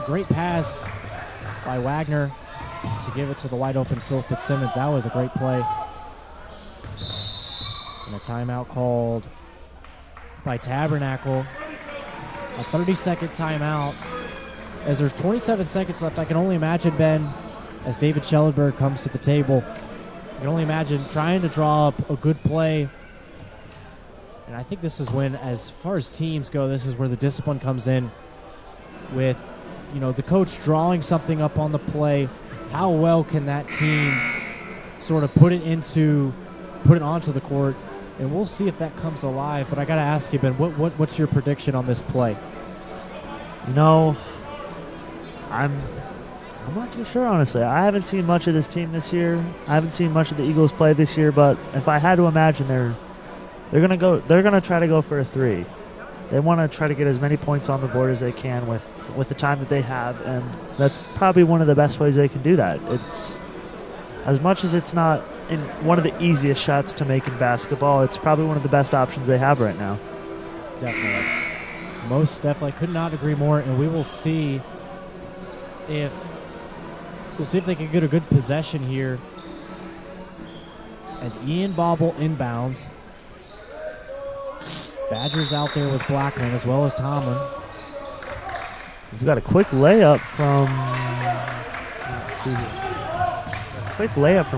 great pass by Wagner to give it to the wide open Phil Fitzsimmons. That was a great play. And a timeout called by Tabernacle. A 30-second timeout. As there's 27 seconds left, I can only imagine, Ben, as David Schellenberg comes to the table, I can only imagine trying to draw up a good play. And I think this is when, as far as teams go, this is where the discipline comes in with, the coach drawing something up on the play. How well can that team sort of put it onto the court? And we'll see if that comes alive. But I got to ask you, Ben, what's your prediction on this play? I'm not too sure, honestly. I haven't seen much of this team this year. I haven't seen much of the Eagles play this year. But if I had to imagine, they're gonna try to go for a three. They want to try to get as many points on the board as they can with the time that they have, and that's probably one of the best ways they can do that. It's as much as it's not in one of the easiest shots to make in basketball, it's probably one of the best options they have right now. Definitely. Most definitely. Could not agree more, and we will see if they can get a good possession here as Ian Bobble inbounds. Badgers out there with Blackman as well as Tomlin. We've got a quick layup from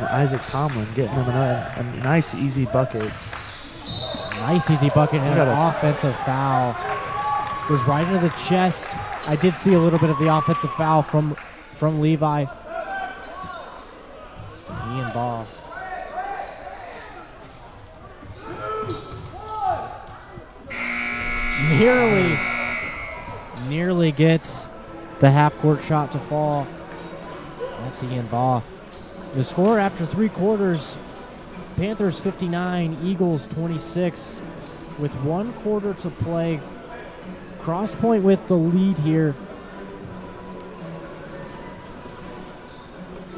Isaac Tomlin, getting him a nice easy bucket. Nice easy bucket and an offensive foul. Goes right into the chest. I did see a little bit of the offensive foul from Levi. Ian Baugh. Nearly gets the half-court shot to fall. That's Ian Baugh. The score after 3 quarters, Panthers 59, Eagles 26. With 1 quarter to play, Crosspointe with the lead here.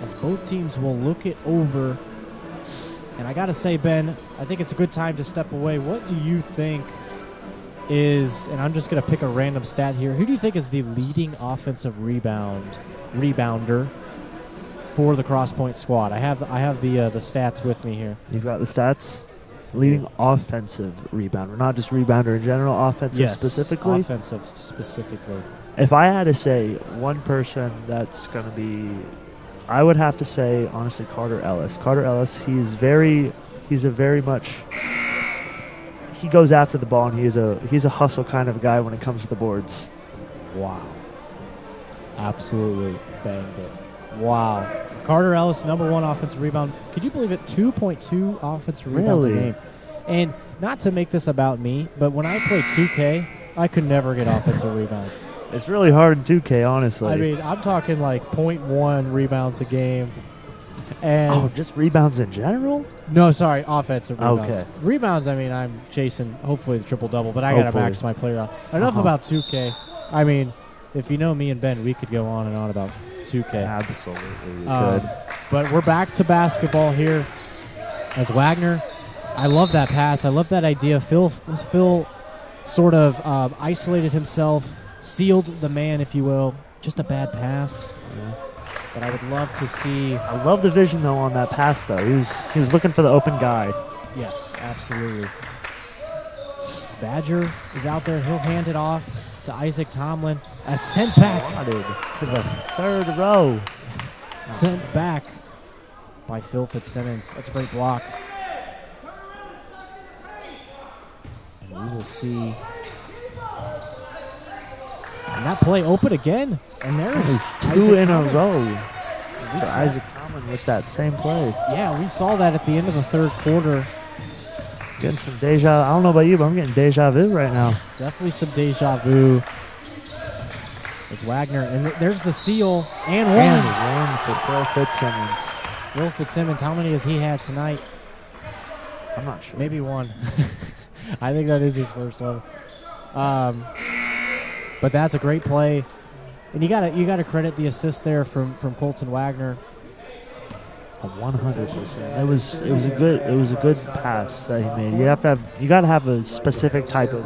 As both teams will look it over And I got to say, Ben, I think it's a good time to step away. What do you think is, and I'm just going to pick a random stat here, who do you think is the leading offensive rebounder for the Crosspointe squad? I have the stats with me here. You've got the stats? Leading offensive rebounder, not just rebounder in general, offensive specifically? Offensive specifically. If I had to say one person that's going to be, I would have to say, honestly, Carter Ellis. Carter Ellis, he goes after the ball, and he's a hustle kind of guy when it comes to the boards. Wow. Absolutely banged it. Wow. Carter Ellis, #1 offensive rebound. Could you believe it? 2.2 offensive rebounds a game. And not to make this about me, but when I played 2K, I could never get offensive rebounds. It's really hard in 2K, honestly. I mean, I'm talking like 0.1 rebounds a game. And just rebounds in general? No, sorry, offensive rebounds. Okay. Rebounds, I mean, I'm chasing hopefully the triple-double, but I got to max my player out. Enough about 2K. I mean, if you know me and Ben, we could go on and on about 2K. Absolutely. Good. But we're back to basketball here as Wagner. I love that pass. I love that idea. Phil sort of isolated himself, sealed the man, if you will. Just a bad pass. Yeah. But I would love to see. I love the vision though on that pass though. He was looking for the open guy. Yes, absolutely. This Badger is out there. He'll hand it off to Isaac Tomlin. Sent back to the third row. Sent back by Phil Fitzsimmons. That's a great block. And we will see. And that play open again. And there's two in a row for Isaac Tomlin with that same play. Yeah, we saw that at the end of the third quarter. Getting some deja. I don't know about you, but I'm getting deja vu right now. Definitely some deja vu. As Wagner, and there's the seal, and one. And one for Phil Fitzsimmons. Phil Fitzsimmons, how many has he had tonight? I'm not sure. Maybe one. I think that is his first one. But that's a great play, and you gotta credit the assist there from Colton Wagner. 100%. It was a good pass that he made. You gotta have a specific type of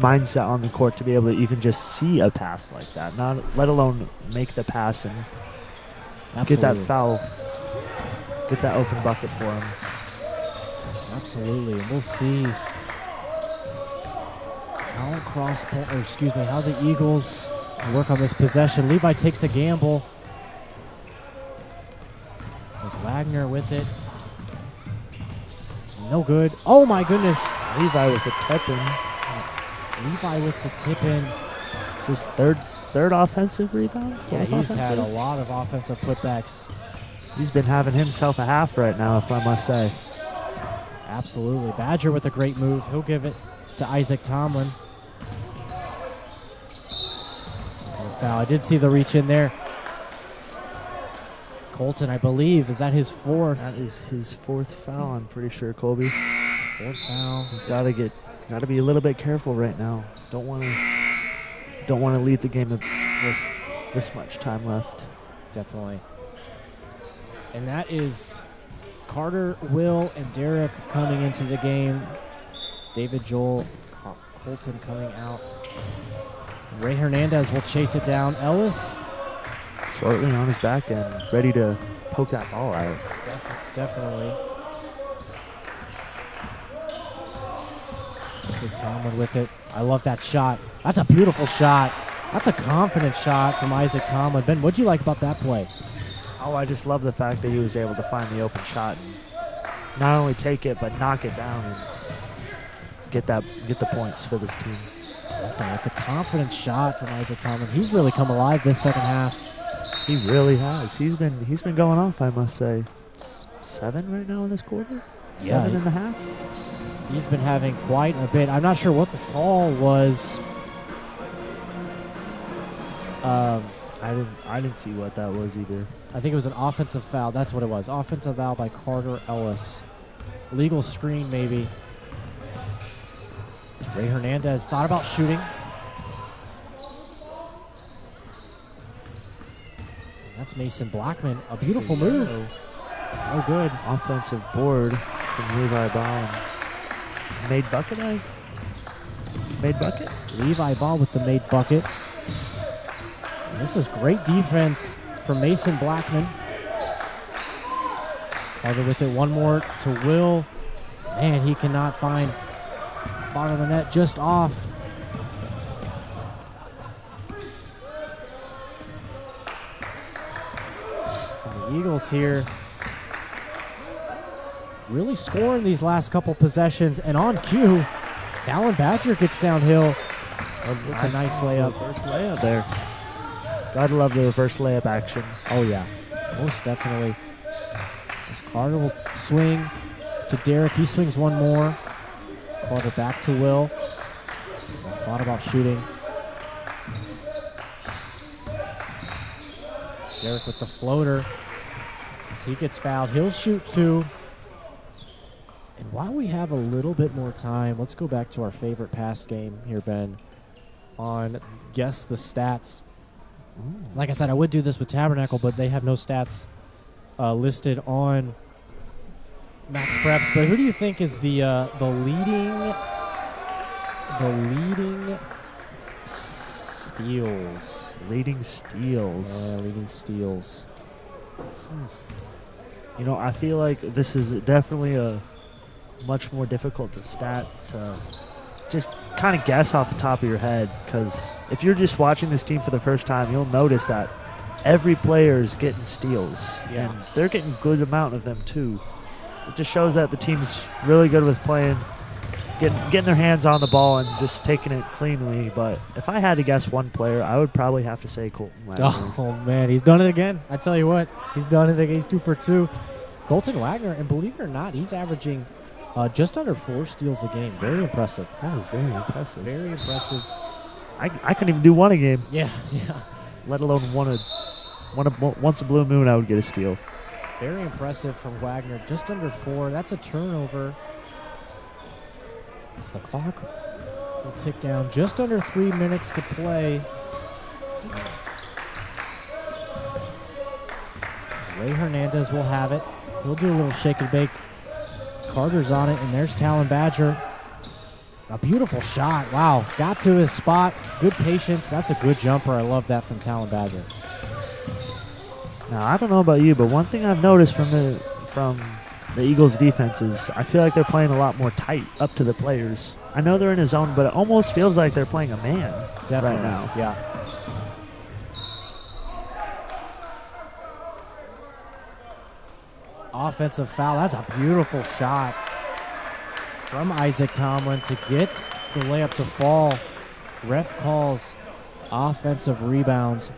mindset on the court to be able to even just see a pass like that, not let alone make the pass and get that foul, get that open bucket for him. Absolutely, and we'll see how the Eagles work on this possession. Levi takes a gamble. As Wagner with it. No good. Oh my goodness. Levi with a tip-in. Levi with the tip-in. It's his third offensive rebound? Yeah, he's had a lot of offensive putbacks. He's been having himself a half right now, if I must say. Absolutely. Badger with a great move. He'll give it to Isaac Tomlin. Foul. I did see the reach in there. Colton, I believe, is that his fourth? That is his fourth foul, I'm pretty sure, Colby. Fourth foul. He's got to be a little bit careful right now. Don't want to lead the game with this much time left. Definitely. And that is Carter, Will, and Derek coming into the game. David, Joel, Colton coming out. Ray Hernandez will chase it down. Ellis shortly on his back end, ready to poke that ball out. Definitely. Isaac Tomlin with it. I love that shot. That's a beautiful shot. That's a confident shot from Isaac Tomlin. Ben, what'd you like about that play? Oh, I just love the fact that he was able to find the open shot and not only take it, but knock it down and get the points for this team. Definitely. It's a confident shot from Isaac Tomlin. He's really come alive this second half. He really has. He's been going off, I must say. It's 7 right now in this quarter? Yeah, 7.5? He's been having quite a bit. I'm not sure what the call was. I didn't see what that was either. I think it was an offensive foul. That's what it was. Offensive foul by Carter Ellis. Legal screen, maybe. Ray Hernandez thought about shooting. That's Mason Blackman. A beautiful move. No good. Offensive board from Levi Ball. Made bucket, Made bucket? Levi Ball with the made bucket. And this is great defense from Mason Blackman. Carter with it, one more to Will. Man, he cannot find bottom of the net, just off. And the Eagles here really scoring these last couple possessions, and on cue, Talon Badger gets downhill with a nice layup. Reverse layup there. Gotta love the reverse layup action. Oh yeah, most definitely. As Carter will swing to Derek, he swings one more. Carter back to Will. I thought about shooting. Derek with the floater. As he gets fouled, he'll shoot two. And while we have a little bit more time, let's go back to our favorite past game here, Ben, on Guess the Stats. Like I said, I would do this with Tabernacle, but they have no stats listed on Max Preps. But who do you think is the leading steals? Leading steals. Leading steals. You know, I feel like this is definitely a much more difficult to stat to just kind of guess off the top of your head, because if you're just watching this team for the first time, you'll notice that every player is getting steals, and they're getting good amount of them too. It just shows that the team's really good with playing, getting their hands on the ball and just taking it cleanly. But if I had to guess one player, I would probably have to say Colton Wagner. Oh man, he's done it again. I tell you what, he's done it again. He's 2 for 2. Colton Wagner, and believe it or not, he's averaging just under 4 steals a game. Very impressive. That was very impressive. Very impressive. I couldn't even do one a game. Yeah. Let alone once a blue moon, I would get a steal. Very impressive from Wagner. Just under 4. That's a turnover. As the clock will tick down. Just under 3 minutes to play. Ray Hernandez will have it. He'll do a little shake and bake. Carter's on it, and there's Talon Badger. A beautiful shot. Wow. Got to his spot. Good patience. That's a good jumper. I love that from Talon Badger. Now, I don't know about you, but one thing I've noticed from the Eagles' defense is I feel like they're playing a lot more tight up to the players. I know they're in a zone, but it almost feels like they're playing a man right now. Yeah. Offensive foul. That's a beautiful shot from Isaac Tomlin to get the layup to fall. Ref calls offensive rebound.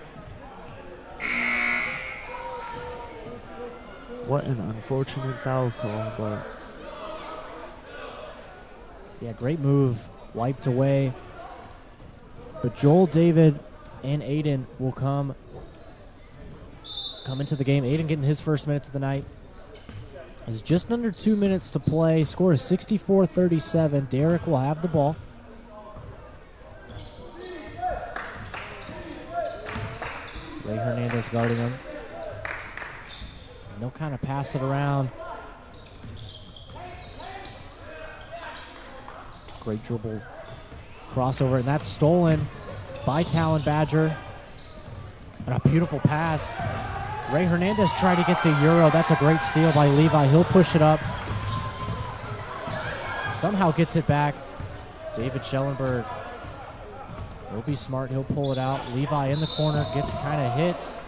What an unfortunate foul call, but yeah, great move. Wiped away. But Joel, David, and Aiden will come into the game. Aiden getting his first minutes of the night. It's just under 2 minutes to play. Score is 64-37. Derek will have the ball. Ray Hernandez guarding him. And they'll kind of pass it around. Great dribble. Crossover, and that's stolen by Talon Badger. And a beautiful pass. Ray Hernandez tried to get the Euro. That's a great steal by Levi. He'll push it up. Somehow gets it back. David Schellenberg. He'll be smart. He'll pull it out. Levi in the corner. Gets kind of hits.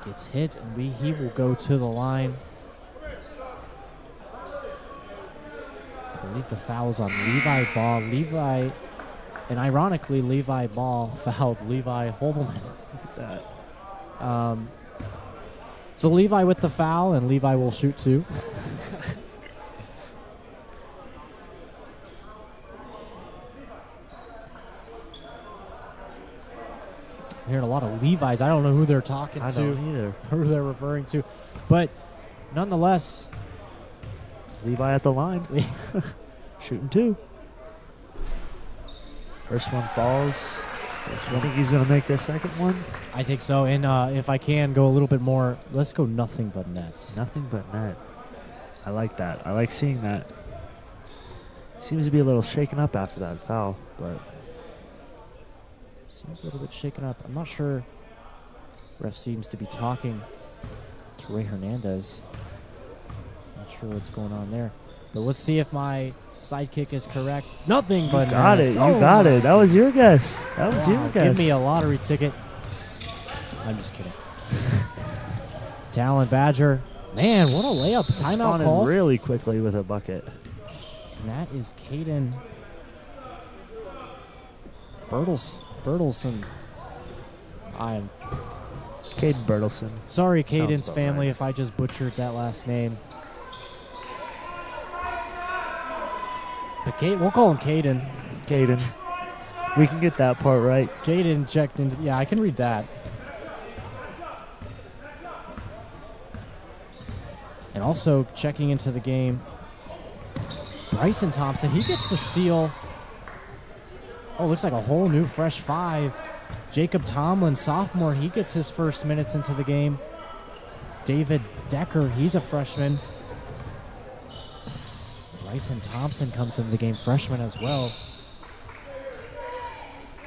Gets hit, and he will go to the line. I believe the foul's on Levi Ball. Levi, and ironically, Levi Ball fouled Levi Holman. Look at that. So Levi with the foul, and Levi will shoot 2. I'm hearing a lot of Levi's. I don't know who they're talking to. I don't either. Who they're referring to. But nonetheless, Levi at the line. Shooting 2. First one falls. I think he's going to make their second one. I think so. And if I can go a little bit more, let's go nothing but net. Nothing but net. I like that. I like seeing that. Seems to be a little shaken up after that foul, but seems a little bit shaken up. I'm not sure. Ref seems to be talking to Ray Hernandez. Not sure what's going on there. But let's see if my sidekick is correct. Nothing but got net. it. You got it. That was your guess. That was your guess. Give me a lottery ticket. I'm just kidding. Talon Badger. Man, what a layup. Timeout call. Really quickly with a bucket. And that is Caden Bertelson. I'm Caden Bertelson. Sorry, Caden's family, if I just butchered that last name. But we'll call him Caden. Caden. We can get that part right. Caden checked into. Yeah, I can read that. And also checking into the game, Bryson Thompson, he gets the steal. Oh, looks like a whole new fresh 5. Jacob Tomlin, sophomore, he gets his first minutes into the game. David Decker, he's a freshman. Bryson Thompson comes into the game, freshman as well.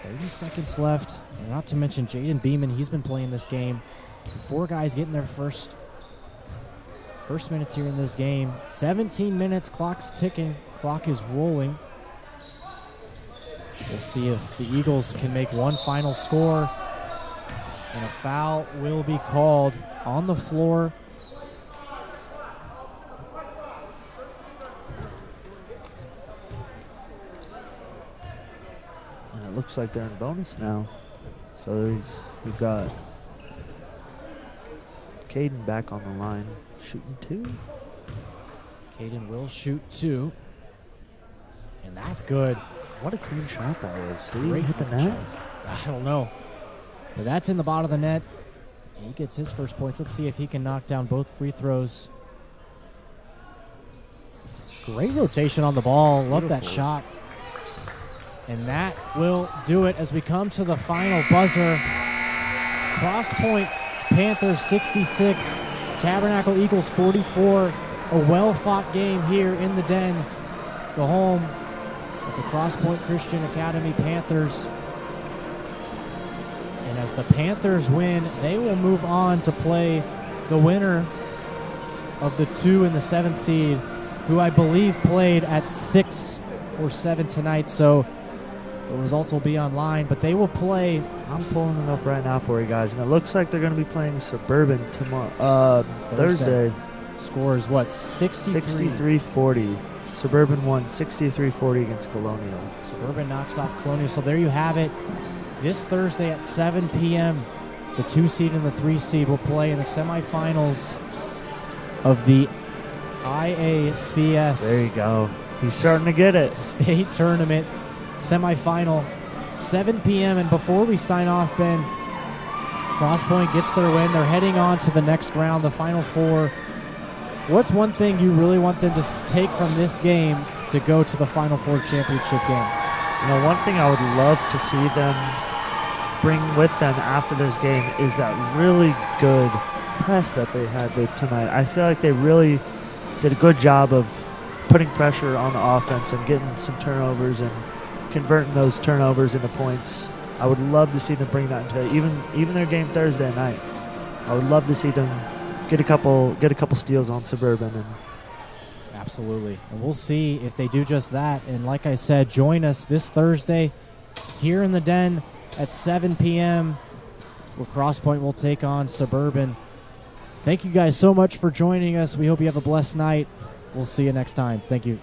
30 seconds left. And not to mention Jaden Beeman, he's been playing this game. 4 guys getting their first minutes here in this game. 17 minutes, clock's ticking, clock is rolling. We'll see if the Eagles can make one final score. And a foul will be called on the floor. And it looks like they're in bonus now. So we've got Caden back on the line, shooting 2. Caden will shoot 2. And that's good. What a clean shot that was. Did he Great hit the net? I don't know. But that's in the bottom of the net. He gets his first points. Let's see if he can knock down both free throws. Great rotation on the ball. Love that shot. And that will do it as we come to the final buzzer. Crosspointe Panthers 66, Tabernacle Eagles 44. A well-fought game here in the Den, the home of the Crosspointe Christian Academy Panthers. And as the Panthers win, they will move on to play the winner of the 2 and the 7th seed, who I believe played at 6 or 7 tonight. So the results will be online, but they will play. I'm pulling it up right now for you guys, and it looks like they're going to be playing Suburban tomorrow, Thursday. Score is what, 63-40. Suburban won 63-40 against Colonial. Suburban knocks off Colonial. So there you have it. This Thursday at 7 p.m., the 2 seed and the 3 seed will play in the semifinals of the IACS. There you go. He's starting to get it. State tournament semifinal, 7 p.m. And before we sign off, Ben, Crosspointe gets their win. They're heading on to the next round, the Final Four. What's one thing you really want them to take from this game to go to the Final Four championship game? You know, one thing I would love to see them bring with them after this game is that really good press that they had there tonight. I feel like they really did a good job of putting pressure on the offense and getting some turnovers and converting those turnovers into points. I would love to see them bring that into even their game Thursday night. I would love to see them get a couple steals on Suburban. And absolutely. And we'll see if they do just that. And like I said, join us this Thursday here in the Den at 7 p.m. where Crosspointe will take on Suburban. Thank you guys so much for joining us. We hope you have a blessed night. We'll see you next time. Thank you.